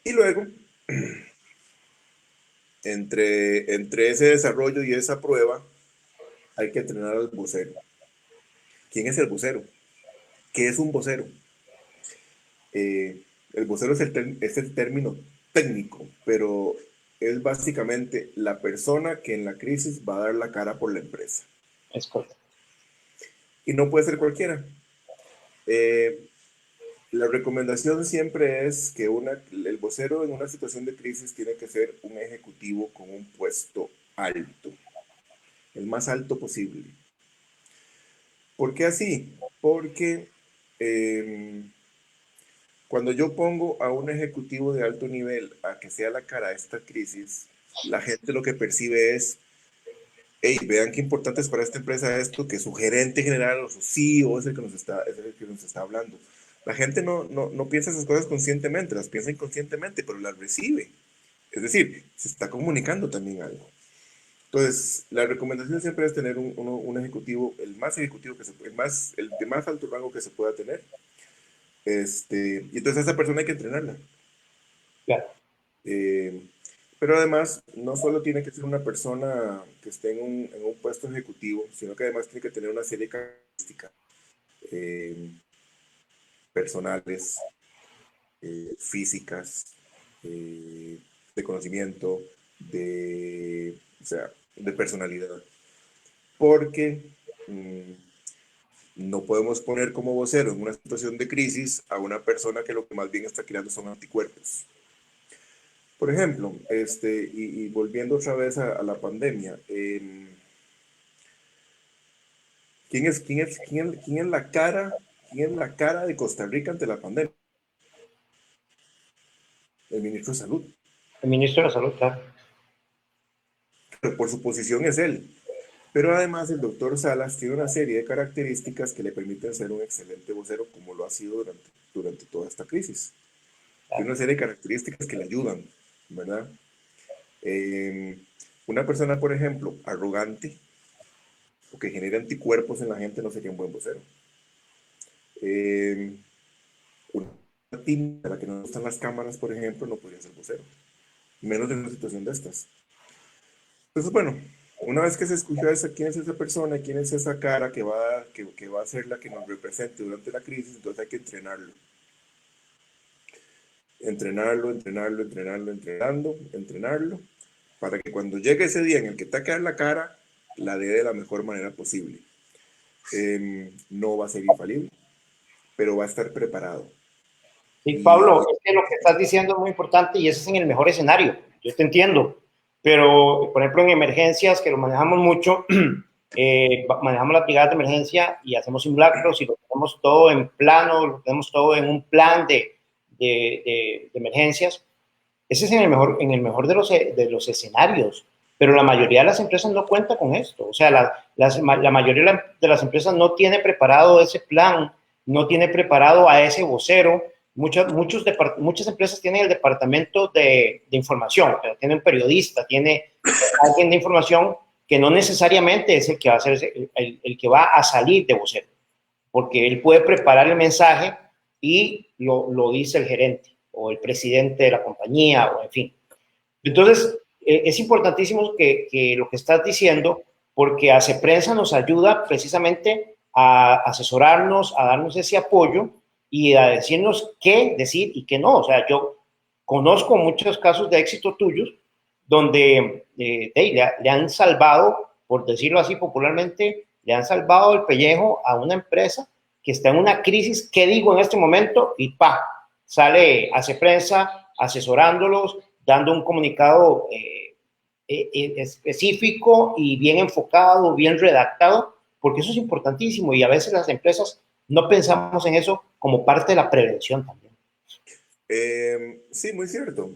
Speaker 2: Y luego, entre ese desarrollo y esa prueba, hay que entrenar al vocero. ¿Quién es el vocero? ¿Qué es un vocero? El vocero es el término técnico, pero es básicamente la persona que en la crisis va a dar la cara por la empresa.
Speaker 1: Es correcto.
Speaker 2: Y no puede ser cualquiera. Eh, la recomendación siempre es que el vocero en una situación de crisis tiene que ser un ejecutivo con un puesto alto, el más alto posible. ¿Por qué así? Porque eh, cuando yo pongo a un ejecutivo de alto nivel a que sea la cara de esta crisis, la gente lo que percibe es, hey, vean qué importante es para esta empresa esto, que su gerente general o su CEO es el es el que nos está hablando. La gente no piensa esas cosas conscientemente, las piensa inconscientemente, pero las recibe. Es decir, se está comunicando también algo. Entonces, la recomendación siempre es tener un ejecutivo, el más ejecutivo que el de más alto rango que se pueda tener. Y entonces a esa persona hay que entrenarla.
Speaker 1: Claro.
Speaker 2: Eh, pero además, no solo tiene que ser una persona que esté en un puesto ejecutivo, sino que además tiene que tener una serie de características eh, personales, físicas, eh, de conocimiento, o sea, de personalidad. Porque No podemos poner como vocero en una situación de crisis a una persona que lo que más bien está creando son anticuerpos. Por ejemplo, y volviendo otra vez a la pandemia, ¿quién es la cara de Costa Rica ante la pandemia? El ministro de Salud.
Speaker 1: El ministro de la Salud, claro.
Speaker 2: Pero por su posición es él. Pero además el doctor Salas tiene una serie de características que le permiten ser un excelente vocero, como lo ha sido durante toda esta crisis. Tiene una serie de características que le ayudan, ¿verdad? Eh, una persona, por ejemplo, arrogante o que genera anticuerpos en la gente no sería un buen vocero. Una tímida a la que no gustan las cámaras, por ejemplo, no podría ser vocero, menos en una situación de estas. Entonces, bueno, una vez que se escogió quién es esa persona, quién es esa cara que va a ser la que nos represente durante la crisis, entonces hay que entrenarlo. Entrenarlo, para que cuando llegue ese día en el que te va a la cara, la dé de la mejor manera posible. No va a ser infalible, pero va a estar preparado.
Speaker 1: Sí, Pablo, es que lo que estás diciendo es muy importante y ese es en el mejor escenario. Yo te entiendo, pero por ejemplo en emergencias, que lo manejamos mucho, manejamos las brigadas de emergencia y hacemos simulacros y lo tenemos todo en plano, lo tenemos todo en un plan de emergencias. Ese es en el mejor de los escenarios, pero la mayoría de las empresas no cuenta con esto. O sea, la mayoría de las empresas no tiene preparado ese plan, no tiene preparado a ese vocero. Muchas empresas tienen el departamento de información, pero tiene un periodista, tiene alguien de información que no necesariamente es el que va a ser el que va a salir de vocero, porque él puede preparar el mensaje y lo dice el gerente o el presidente de la compañía, o en fin. Entonces, es importantísimo que lo que estás diciendo, porque Hace Prensa nos ayuda precisamente a asesorarnos, a darnos ese apoyo y a decirnos qué decir y qué no. O sea, yo conozco muchos casos de éxito tuyos donde le han salvado, por decirlo así popularmente, le han salvado el pellejo a una empresa que está en una crisis. ¿Qué digo en este momento? Y pa, Hace Prensa asesorándolos, dando un comunicado específico y bien enfocado, bien redactado, porque eso es importantísimo y a veces las empresas no pensamos en eso como parte de la prevención también.
Speaker 2: Sí, muy cierto.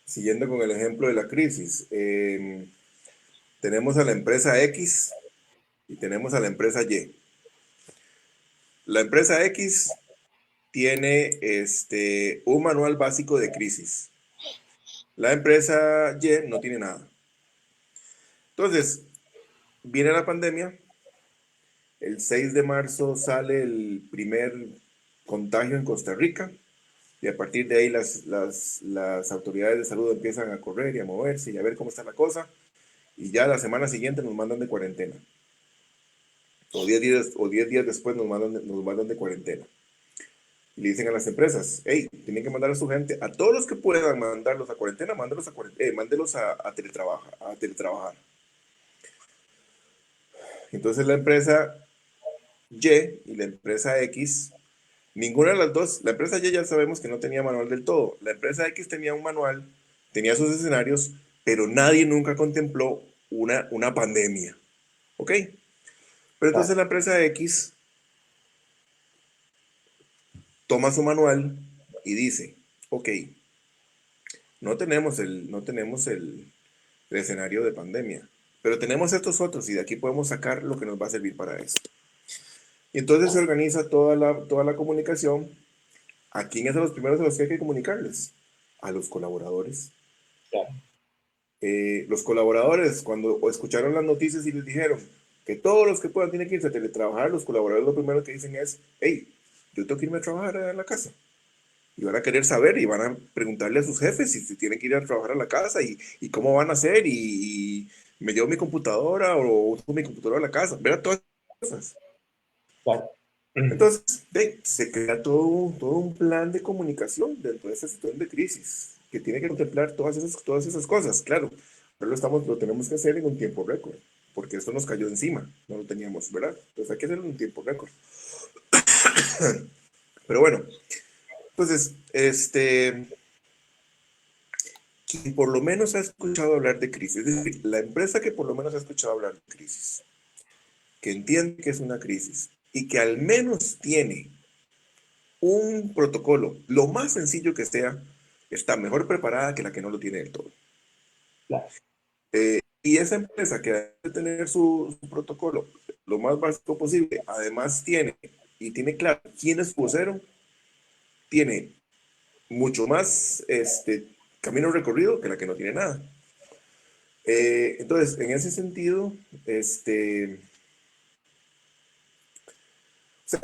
Speaker 2: Siguiendo con el ejemplo de la crisis, tenemos a la empresa X y tenemos a la empresa Y. La empresa X tiene un manual básico de crisis. La empresa Y no tiene nada. Entonces, viene la pandemia, el 6 de marzo sale el primer contagio en Costa Rica y a partir de ahí las autoridades de salud empiezan a correr y a moverse y a ver cómo está la cosa y ya la semana siguiente nos mandan de cuarentena. O 10 días después nos mandan de cuarentena. Y le dicen a las empresas, hey, tienen que mandar a su gente, a todos los que puedan mandarlos a cuarentena, mándelos a teletrabajar. Entonces la empresa Y la empresa X, ninguna de las dos, la empresa Y ya sabemos que no tenía manual del todo, la empresa X tenía un manual, tenía sus escenarios, pero nadie nunca contempló una pandemia, ¿ok? Pero entonces la empresa X toma su manual y dice, ok, no tenemos el escenario de pandemia, pero tenemos estos otros y de aquí podemos sacar lo que nos va a servir para eso. Y entonces se organiza toda la comunicación. ¿A quién es a los primeros a los que hay que comunicarles? A los colaboradores.
Speaker 1: Claro.
Speaker 2: Los colaboradores, cuando escucharon las noticias y les dijeron que todos los que puedan tienen que irse a teletrabajar, los colaboradores lo primero que dicen es, hey, yo tengo que irme a trabajar a la casa. Y van a querer saber y van a preguntarle a sus jefes si tienen que ir a trabajar a la casa y cómo van a hacer y me llevo mi computadora o uso mi computadora a la casa. Ver todas esas cosas.
Speaker 1: Claro.
Speaker 2: Entonces, se crea todo un plan de comunicación dentro de esa situación de crisis que tiene que contemplar todas esas cosas, claro, pero lo tenemos que hacer en un tiempo récord, porque esto nos cayó encima, no lo teníamos, ¿verdad? Entonces hay que hacerlo en un tiempo récord. Pero bueno, entonces, quien por lo menos ha escuchado hablar de crisis, es decir, la empresa que por lo menos ha escuchado hablar de crisis, que entiende que es una crisis y que al menos tiene un protocolo, lo más sencillo que sea, está mejor preparada que la que no lo tiene del todo.
Speaker 1: Claro.
Speaker 2: Y esa empresa que debe tener su protocolo lo más básico posible, además tiene claro quién es su vocero, tiene mucho más camino recorrido que la que no tiene nada. Entonces, en ese sentido, o sea,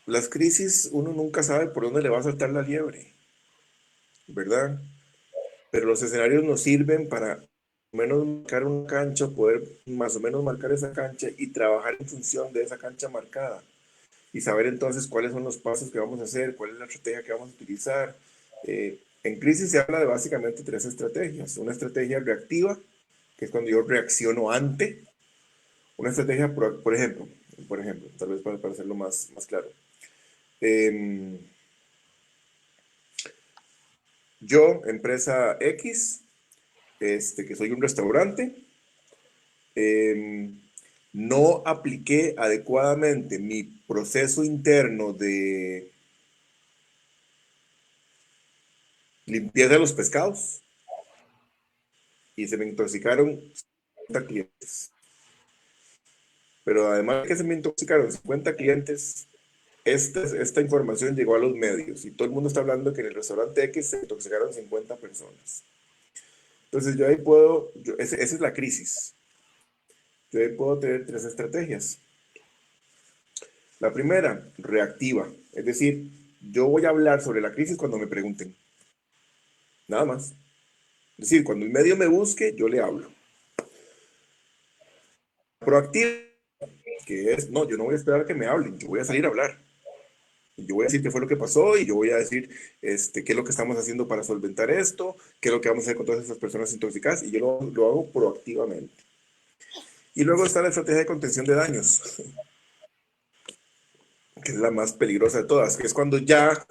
Speaker 2: las crisis uno nunca sabe por dónde le va a saltar la liebre, ¿verdad? Pero los escenarios nos sirven para menos marcar una cancha, poder más o menos marcar esa cancha y trabajar en función de esa cancha marcada y saber entonces cuáles son los pasos que vamos a hacer, cuál es la estrategia que vamos a utilizar. En crisis se habla de básicamente tres estrategias. Una estrategia reactiva, que es cuando yo reacciono ante. Una estrategia, por ejemplo, tal vez para hacerlo más claro. Yo, empresa X, que soy un restaurante, no apliqué adecuadamente mi proceso interno de limpieza de los pescados y se me intoxicaron 50 clientes. Pero además de que se me intoxicaron 50 clientes, esta información llegó a los medios y todo el mundo está hablando que en el restaurante X se intoxicaron 50 personas. Entonces yo ahí esa es la crisis. Yo ahí puedo tener tres estrategias. La primera, reactiva. Es decir, yo voy a hablar sobre la crisis cuando me pregunten. Nada más. Es decir, cuando el medio me busque, yo le hablo. Proactiva, que es, no, yo no voy a esperar a que me hablen, yo voy a salir a hablar. Yo voy a decir qué fue lo que pasó y yo voy a decir qué es lo que estamos haciendo para solventar esto, qué es lo que vamos a hacer con todas estas personas intoxicadas y yo lo hago proactivamente. Y luego está la estrategia de contención de daños, que es la más peligrosa de todas, que es cuando ya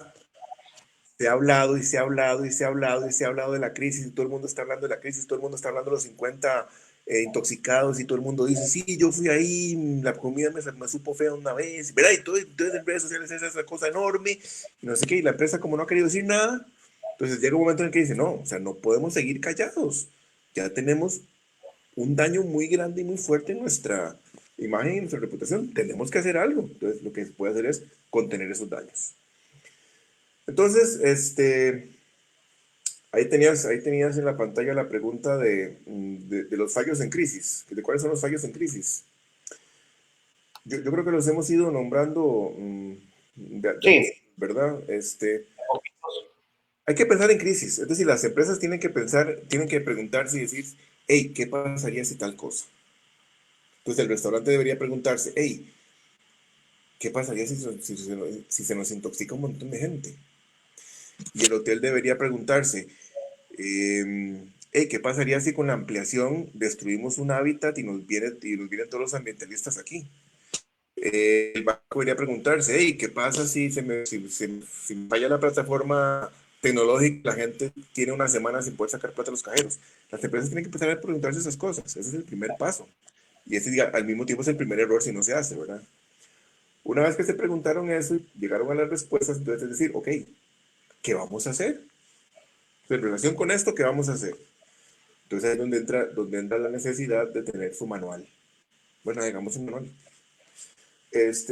Speaker 2: se ha hablado y se ha hablado y se ha hablado y se ha hablado de la crisis y todo el mundo está hablando de la crisis, todo el mundo está hablando de los 50 intoxicados y todo el mundo dice, sí, yo fui ahí, la comida me supo fea una vez, ¿verdad? Y todo, entonces en redes sociales es esa cosa enorme y no sé qué, y la empresa como no ha querido decir nada, entonces llega un momento en el que dice, no, o sea, no podemos seguir callados, ya tenemos un daño muy grande y muy fuerte en nuestra imagen y nuestra reputación, tenemos que hacer algo, entonces lo que se puede hacer es contener esos daños. Entonces, ahí tenías en la pantalla la pregunta de los fallos en crisis, de cuáles son los fallos en crisis. Yo creo que los hemos ido nombrando
Speaker 1: Sí.
Speaker 2: ¿verdad? Hay que pensar en crisis, es decir, las empresas tienen que pensar, tienen que preguntarse y decir, hey, ¿qué pasaría si tal cosa? Entonces el restaurante debería preguntarse, hey, ¿qué pasaría si se nos intoxica un montón de gente? Y el hotel debería preguntarse, hey, ¿qué pasaría si con la ampliación destruimos un hábitat y nos vienen todos los ambientalistas aquí? El banco debería preguntarse, hey, ¿qué pasa si me falla la plataforma tecnológica? La gente tiene una semana sin poder sacar plata a los cajeros. Las empresas tienen que empezar a preguntarse esas cosas. Ese es el primer paso. Y ese al mismo tiempo es el primer error si no se hace, ¿verdad? Una vez que se preguntaron eso y llegaron a las respuestas, entonces es decir, ok, ¿qué vamos a hacer? En relación con esto, ¿qué vamos a hacer? Entonces ahí es donde entra la necesidad de tener su manual. Bueno, digamos un manual.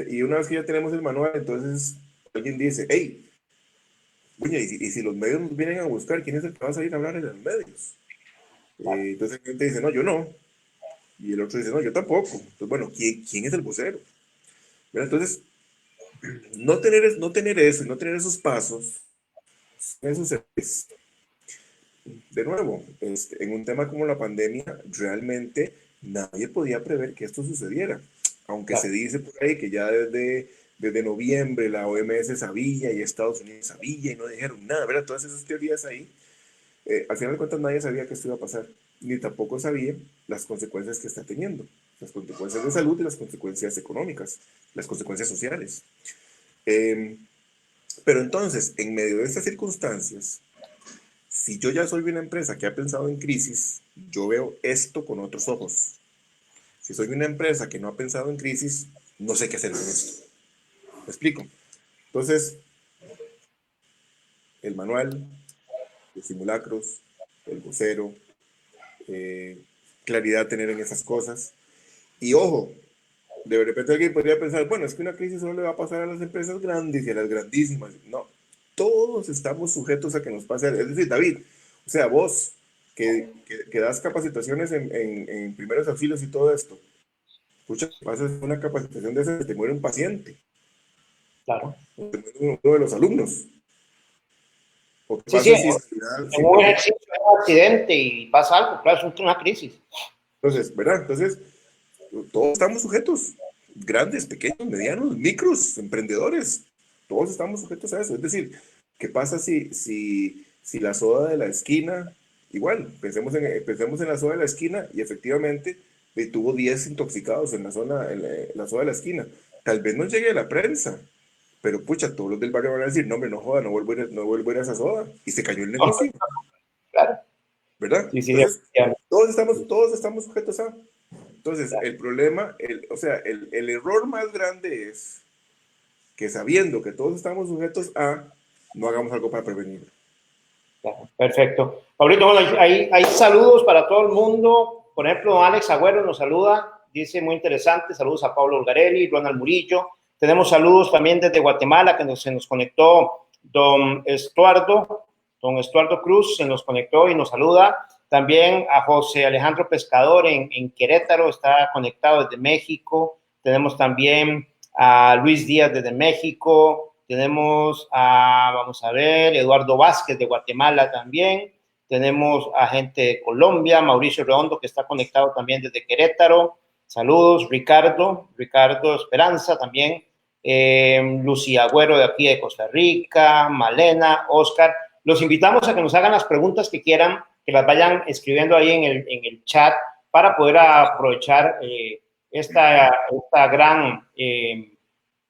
Speaker 2: Y una vez que ya tenemos el manual, entonces alguien dice, hey, oye, y si los medios nos vienen a buscar, ¿quién es el que va a salir a hablar en los medios? Entonces el cliente dice, no, yo no. Y el otro dice, no, yo tampoco. Entonces, bueno, ¿quién es el vocero? ¿Verdad? Entonces, no tener eso, no tener esos pasos, eso es, de nuevo, en un tema como la pandemia, realmente nadie podía prever que esto sucediera. Aunque se
Speaker 1: Claro.
Speaker 2: dice por ahí que ya desde noviembre la OMS sabía y Estados Unidos sabía y no dijeron nada, ¿verdad? Todas esas teorías ahí, al final de cuentas nadie sabía que esto iba a pasar, ni tampoco sabía las consecuencias que está teniendo. las consecuencias de salud y las consecuencias económicas, las consecuencias sociales. Pero entonces, en medio de estas circunstancias, si yo ya soy una empresa que ha pensado en crisis, yo veo esto con otros ojos. Si soy una empresa que no ha pensado en crisis, no sé qué hacer con esto. ¿Me explico? Entonces, el manual, los simulacros, el vocero, eh, claridad tener en esas cosas. Y ojo, de repente alguien podría pensar, bueno, es que una crisis solo le va a pasar a las empresas grandes y a las grandísimas. No, todos estamos sujetos a que nos pase. Es decir, David, o sea, vos que das capacitaciones en primeros auxilios y todo esto, escucha, pasas una capacitación de esas, te muere un paciente,
Speaker 1: Claro.
Speaker 2: o te muere uno de los alumnos, o qué
Speaker 1: Sí, sí,
Speaker 2: pasa si
Speaker 1: en un
Speaker 2: simplemente.
Speaker 1: ejercicio hay un accidente y pasa algo, claro, es una crisis.
Speaker 2: Entonces, ¿verdad? Entonces, todos estamos sujetos, grandes, pequeños, medianos, micros, emprendedores, todos estamos sujetos a eso. Es decir, ¿qué pasa si la soda de la esquina, igual, pensemos en la soda de la esquina y efectivamente tuvo 10 intoxicados en la zona, en la soda de la esquina? Tal vez no llegue a la prensa, pero pucha, todos los del barrio van a decir, no, hombre, no joda, no vuelvo a ir a esa soda. Y se cayó el negocio,
Speaker 1: Claro.
Speaker 2: ¿verdad?
Speaker 1: Sí, sí,
Speaker 2: Entonces,
Speaker 1: efectivamente.
Speaker 2: todos estamos sujetos a. Entonces, el problema, o sea, el error más grande es que sabiendo que todos estamos sujetos a, no hagamos algo para prevenir.
Speaker 1: Claro, perfecto. Pablito, bueno, hay saludos para todo el mundo. Por ejemplo, Alex Agüero nos saluda, dice muy interesante. Saludos a Pablo Olgarelli, Ronald Murillo. Tenemos saludos también desde Guatemala, que se nos conectó don Estuardo Cruz, se nos conectó y nos saluda. También a José Alejandro Pescador en Querétaro, está conectado desde México. Tenemos también a Luis Díaz desde México. Tenemos a, vamos a ver, Eduardo Vázquez de Guatemala también. Tenemos a gente de Colombia, Mauricio Redondo, que está conectado también desde Querétaro. Saludos, Ricardo Esperanza también. Lucía Agüero de aquí de Costa Rica, Malena, Oscar. Los invitamos a que nos hagan las preguntas que quieran, que las vayan escribiendo ahí en el chat para poder aprovechar esta gran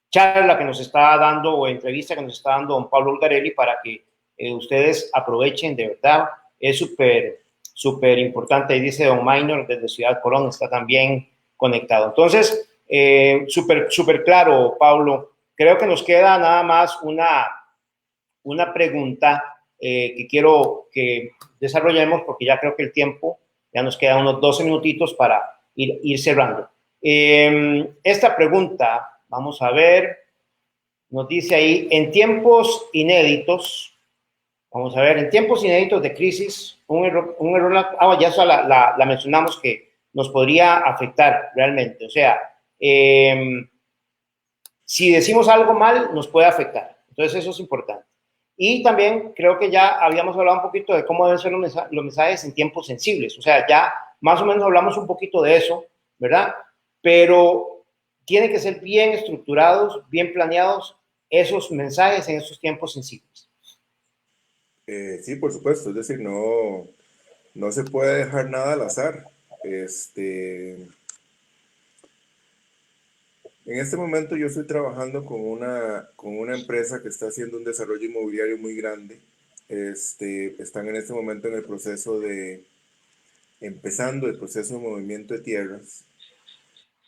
Speaker 1: charla que nos está dando o entrevista que nos está dando don Pablo Olgarelli para que ustedes aprovechen, de verdad. Es súper importante. Y dice don Minor desde Ciudad Colón, está también conectado. Entonces, súper claro, Pablo. Creo que nos queda nada más una pregunta que quiero que desarrollemos porque ya creo que el tiempo, ya nos queda unos 12 minutitos para ir cerrando. Esta pregunta, vamos a ver, nos dice ahí, en tiempos inéditos, vamos a ver, en tiempos inéditos de crisis, un error ya eso la mencionamos que nos podría afectar realmente. O sea, si decimos algo mal, nos puede afectar. Entonces, eso es importante. Y también creo que ya habíamos hablado un poquito de cómo deben ser los mensajes en tiempos sensibles. O sea, ya más o menos hablamos un poquito de eso, ¿verdad? Pero tienen que ser bien estructurados, bien planeados esos mensajes en esos tiempos sensibles.
Speaker 2: Sí, por supuesto, es decir, no se puede dejar nada al azar. En este momento yo estoy trabajando con una empresa que está haciendo un desarrollo inmobiliario muy grande. Están en este momento en el proceso empezando el proceso de movimiento de tierras,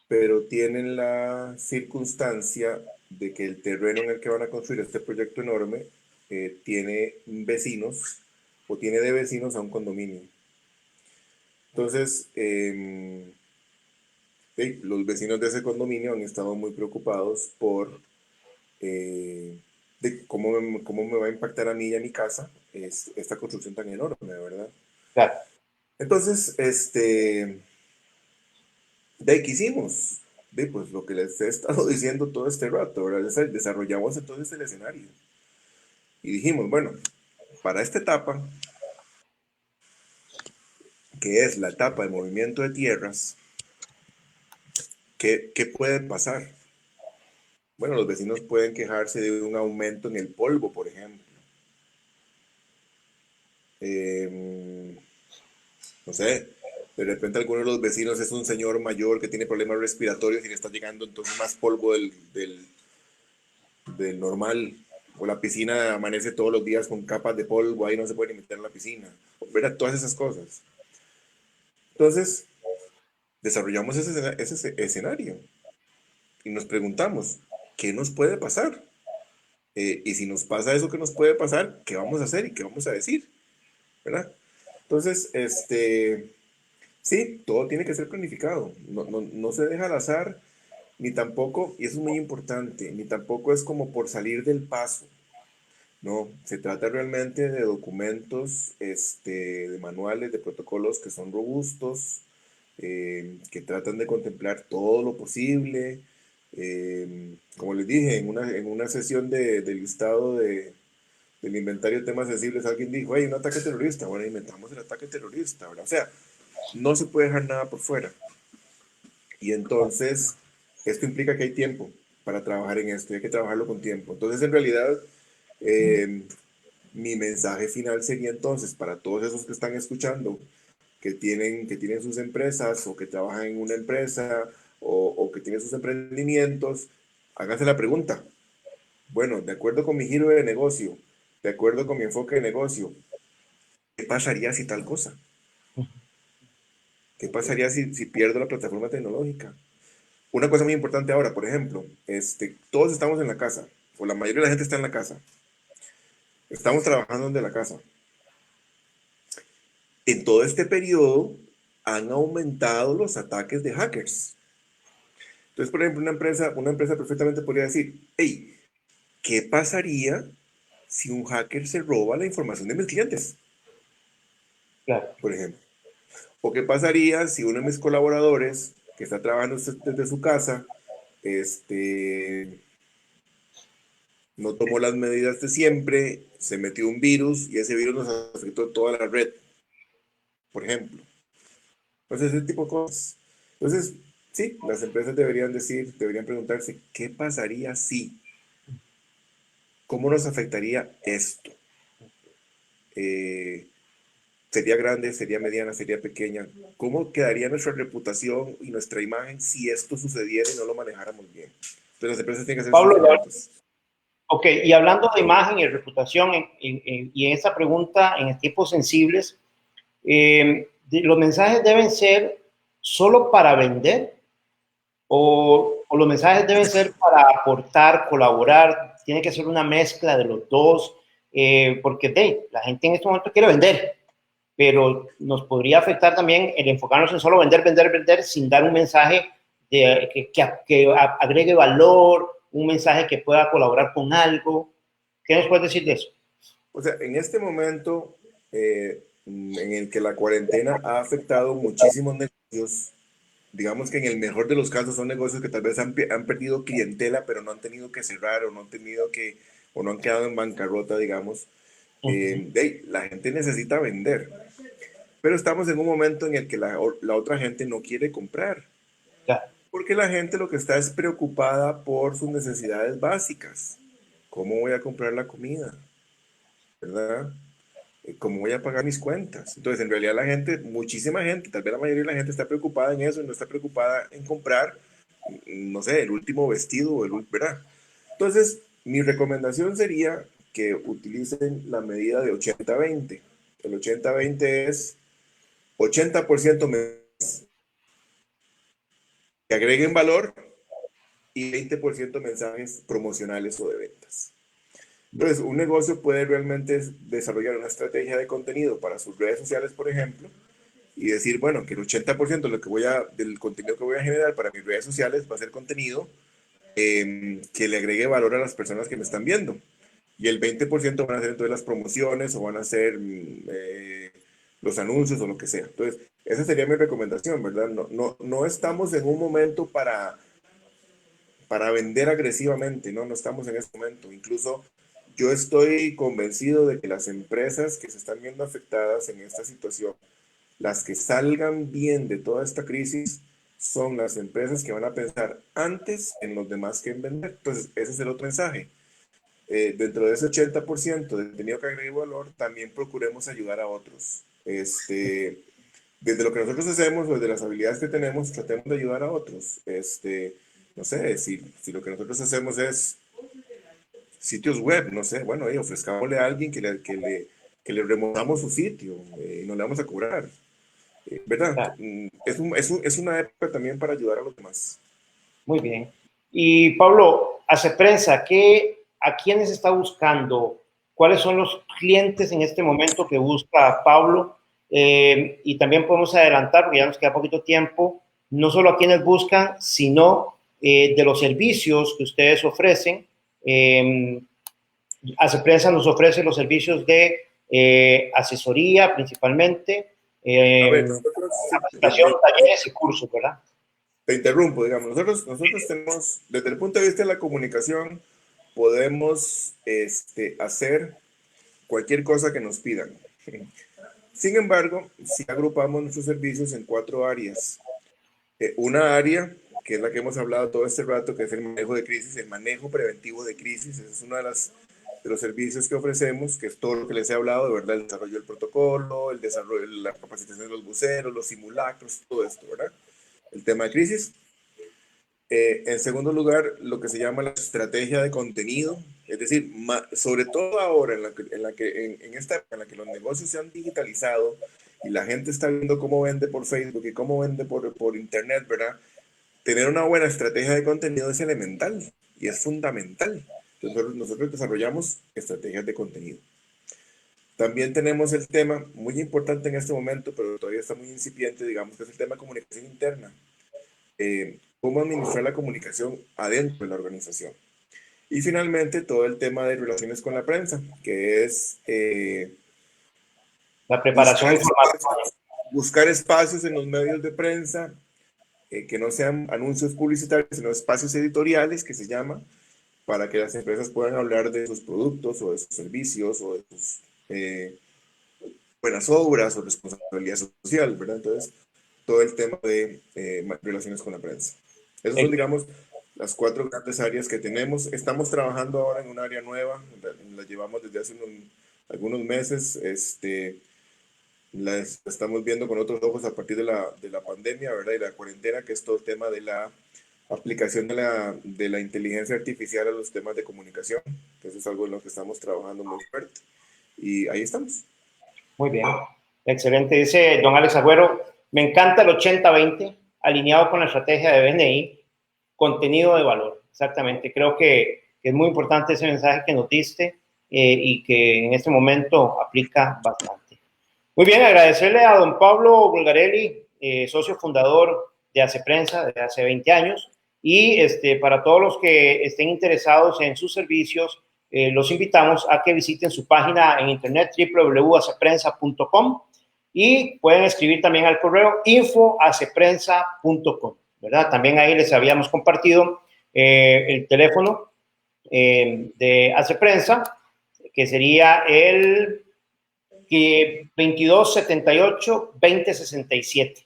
Speaker 2: pero tienen la circunstancia de que el terreno en el que van a construir este proyecto enorme tiene vecinos o tiene de vecinos a un condominio. Entonces, los vecinos de ese condominio han estado muy preocupados por de cómo me va a impactar a mí y a mi casa esta construcción tan enorme, ¿verdad?
Speaker 1: Claro.
Speaker 2: Entonces, ¿qué hicimos? Pues lo que les he estado diciendo todo este rato, ¿verdad? Desarrollamos entonces el escenario y dijimos, bueno, para esta etapa, que es la etapa de movimiento de tierras, ¿qué puede pasar? Bueno, los vecinos pueden quejarse de un aumento en el polvo, por ejemplo. No sé, De repente alguno de los vecinos es un señor mayor que tiene problemas respiratorios y le está llegando entonces más polvo del normal. O la piscina amanece todos los días con capas de polvo, ahí no se puede ni meter en la piscina. ¿Verdad? Todas esas cosas. Entonces, desarrollamos ese escenario y nos preguntamos, ¿qué nos puede pasar? Y si nos pasa eso que nos puede pasar, ¿qué vamos a hacer y qué vamos a decir? ¿Verdad? Entonces, sí, todo tiene que ser planificado. No se deja al azar, ni tampoco, y eso es muy importante, ni tampoco es como por salir del paso. No, se trata realmente de documentos, de manuales, de protocolos que son robustos, que tratan de contemplar todo lo posible. Como les dije, en una sesión de listado del inventario de temas sensibles, alguien dijo, hay un ataque terrorista. Bueno, inventamos el ataque terrorista, ¿verdad? O sea, no se puede dejar nada por fuera. Y entonces, esto implica que hay tiempo para trabajar en esto, y hay que trabajarlo con tiempo. Entonces, en realidad, eh, mi mensaje final sería entonces para todos esos que están escuchando, que tienen sus empresas o que trabajan en una empresa o que tienen sus emprendimientos, háganse la pregunta. Bueno, de acuerdo con mi giro de negocio, de acuerdo con mi enfoque de negocio, ¿qué pasaría si tal cosa? ¿Qué pasaría si pierdo la plataforma tecnológica? Una cosa muy importante ahora, por ejemplo, todos estamos en la casa, o la mayoría de la gente está en la casa. Estamos trabajando desde la casa. En todo este periodo han aumentado los ataques de hackers. Entonces, por ejemplo, una empresa perfectamente podría decir, hey, ¿qué pasaría si un hacker se roba la información de mis clientes?
Speaker 1: Claro.
Speaker 2: Por ejemplo. ¿O qué pasaría si uno de mis colaboradores que está trabajando desde su casa, este, no tomó las medidas de siempre, se metió un virus y ese virus nos afectó toda la red, por ejemplo? Entonces, ese tipo de cosas. Entonces, sí, las empresas deberían preguntarse, ¿qué pasaría si? ¿Cómo nos afectaría esto? Eh, ¿Sería grande, sería mediana, sería pequeña? ¿Cómo quedaría nuestra reputación y nuestra imagen si esto sucediera y no lo manejáramos bien? Entonces, las empresas tienen que hacer sus
Speaker 1: Pablo,
Speaker 2: preguntas.
Speaker 1: ok, y hablando de imagen y reputación, y en esta pregunta, en tiempos sensibles, ¿los mensajes deben ser solo para vender o los mensajes deben ser para aportar, colaborar? Tiene que ser una mezcla de los dos, porque la gente en este momento quiere vender, pero nos podría afectar también el enfocarnos en solo vender, vender, vender sin dar un mensaje que agregue valor, un mensaje que pueda colaborar con algo. ¿Qué nos puedes decir de eso?
Speaker 2: O sea, en este momento en el que la cuarentena ha afectado muchísimos negocios, digamos que en el mejor de los casos son negocios que tal vez han perdido clientela, pero no han tenido que cerrar o no han quedado en bancarrota, digamos. La gente necesita vender, pero estamos en un momento en el que la otra gente no quiere comprar,
Speaker 1: Claro.
Speaker 2: porque la gente lo que está es preocupada por sus necesidades básicas. ¿Cómo voy a comprar la comida? ¿Verdad? ¿Cómo voy a pagar mis cuentas? Entonces, en realidad la gente, muchísima gente, tal vez la mayoría de la gente está preocupada en eso y no está preocupada en comprar, no sé, el último vestido o ¿verdad? Entonces, mi recomendación sería que utilicen la medida de 80-20. El 80-20 es 80% que agreguen valor y 20% mensajes promocionales o de ventas. Entonces, un negocio puede realmente desarrollar una estrategia de contenido para sus redes sociales, por ejemplo, y decir, bueno, que el 80% del contenido que voy a generar para mis redes sociales va a ser contenido que le agregue valor a las personas que me están viendo. Y el 20% van a ser entonces las promociones o van a ser los anuncios o lo que sea. Entonces, esa sería mi recomendación, ¿verdad? No estamos en un momento para vender agresivamente, ¿no? No estamos en ese momento. Incluso yo estoy convencido de que las empresas que se están viendo afectadas en esta situación, las que salgan bien de toda esta crisis, son las empresas que van a pensar antes en los demás que en vender. Entonces, ese es el otro mensaje. Dentro de ese 80% de contenido que agregue valor, también procuremos ayudar a otros. desde lo que nosotros hacemos o desde las habilidades que tenemos, tratemos de ayudar a otros. No sé, si lo que nosotros hacemos es sitios web, no sé, bueno, ofrezcámosle a alguien que le removamos su sitio y no le vamos a cobrar, ¿verdad?
Speaker 1: Claro.
Speaker 2: Es una época también para ayudar a los demás.
Speaker 1: Muy bien. Y Pablo, hace prensa, ¿a quiénes está buscando? ¿Cuáles son los clientes en este momento que busca Pablo? Y también podemos adelantar, porque ya nos queda poquito tiempo, no solo a quienes buscan, sino de los servicios que ustedes ofrecen. Hace prensa nos ofrece los servicios de asesoría principalmente,
Speaker 2: A ver, nosotros,
Speaker 1: capacitación, talleres y cursos, ¿verdad?
Speaker 2: te interrumpo, digamos, nosotros tenemos, desde el punto de vista de la comunicación, podemos hacer cualquier cosa que nos pidan. Sin embargo, si agrupamos nuestros servicios en 4 áreas. Una área, que es la que hemos hablado todo este rato, que es el manejo de crisis, el manejo preventivo de crisis. Ese es uno de los servicios que ofrecemos, que es todo lo que les he hablado, de verdad, el desarrollo del protocolo, el desarrollo, la capacitación de los buceros, los simulacros, todo esto, ¿verdad? El tema de crisis. En segundo lugar, lo que se llama la estrategia de contenido, es decir, sobre todo ahora en esta época en la que los negocios se han digitalizado y la gente está viendo cómo vende por Facebook y cómo vende por Internet, ¿verdad? Tener una buena estrategia de contenido es elemental y es fundamental. Entonces, nosotros desarrollamos estrategias de contenido. También tenemos el tema muy importante en este momento, pero todavía está muy incipiente, digamos, que es el tema de comunicación interna. Cómo administrar la comunicación adentro de la organización. Y finalmente, todo el tema de relaciones con la prensa, que es
Speaker 1: la preparación
Speaker 2: buscar espacios en los medios de prensa que no sean anuncios publicitarios, sino espacios editoriales, que se llama, para que las empresas puedan hablar de sus productos o de sus servicios o de sus buenas obras o responsabilidad social, ¿verdad? Entonces, todo el tema de relaciones con la prensa. Esas son, digamos, las 4 grandes áreas que tenemos. Estamos trabajando ahora en un área nueva, la llevamos desde hace algunos meses, la estamos viendo con otros ojos a partir de la pandemia, ¿verdad? Y la cuarentena, que es todo el tema de la aplicación de la inteligencia artificial a los temas de comunicación. Eso es algo en lo que estamos trabajando muy fuerte. Y ahí estamos.
Speaker 1: Muy bien, excelente. Dice don Alex Agüero, me encanta el 80-20, alineado con la estrategia de BNI, contenido de valor. Exactamente, creo que es muy importante ese mensaje que nos diste y que en este momento aplica bastante. Muy bien, agradecerle a don Pablo Bulgarelli, socio fundador de Hace Prensa desde hace 20 años, y para todos los que estén interesados en sus servicios, los invitamos a que visiten su página en internet www.haceprensa.com y pueden escribir también al correo info@haceprensa.com, ¿verdad? También ahí les habíamos compartido el teléfono de Hace Prensa, que sería el 2278-2067.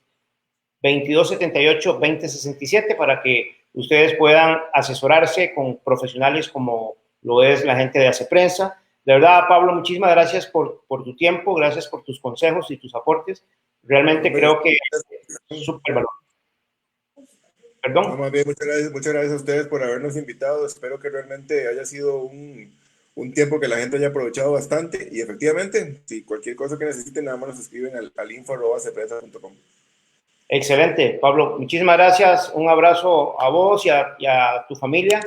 Speaker 1: 2278-2067 para que ustedes puedan asesorarse con profesionales como lo es la gente de Hace Prensa. De verdad, Pablo, muchísimas gracias por tu tiempo, gracias por tus consejos y tus aportes. Realmente creo que es súper valor. Perdón.
Speaker 2: No, más bien, muchas gracias a ustedes por habernos invitado. Espero que realmente haya sido un tiempo que la gente haya aprovechado bastante. Y efectivamente, si cualquier cosa que necesiten, nada más nos escriben al info@haceprensa.com.
Speaker 1: Excelente, Pablo. Muchísimas gracias. Un abrazo a vos y a tu familia.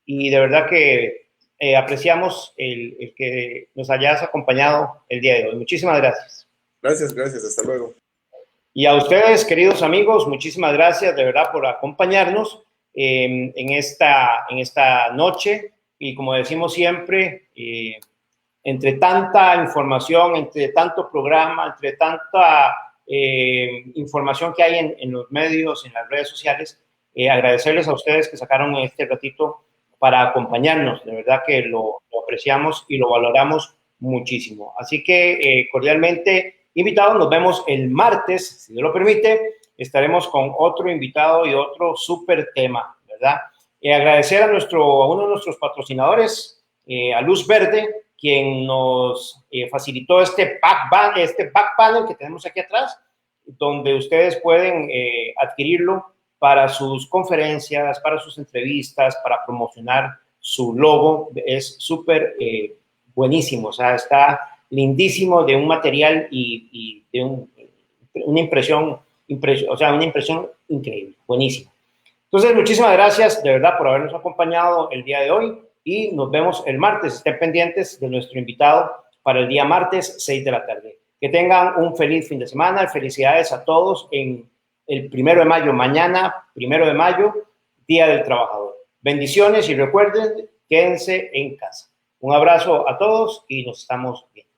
Speaker 1: Y de verdad que apreciamos el que nos hayas acompañado el día de hoy. Muchísimas gracias.
Speaker 2: Gracias. Hasta luego.
Speaker 1: Y a ustedes, queridos amigos, muchísimas gracias de verdad por acompañarnos en esta noche. Y como decimos siempre, entre tanta información, entre tanto programa, entre tanta información que hay en los medios, en las redes sociales, agradecerles a ustedes que sacaron este ratito para acompañarnos. De verdad que lo apreciamos y lo valoramos muchísimo. Así que cordialmente invitados, nos vemos el martes, si Dios lo permite, estaremos con otro invitado y otro súper tema, ¿verdad? Agradecer a uno de nuestros patrocinadores, a Luz Verde, quien nos facilitó este back panel que tenemos aquí atrás. donde ustedes pueden adquirirlo para sus conferencias, para sus entrevistas, para promocionar su logo. Es súper buenísimo, o sea, está lindísimo, de un material y de una impresión, o sea, una impresión increíble, buenísimo. Entonces, muchísimas gracias de verdad por habernos acompañado el día de hoy y nos vemos el martes. Estén pendientes de nuestro invitado para el día martes, 6 de la tarde. Que tengan un feliz fin de semana. Felicidades a todos en el 1 de mayo, mañana, 1 de mayo, Día del Trabajador. Bendiciones y recuerden, quédense en casa. Un abrazo a todos y nos estamos viendo.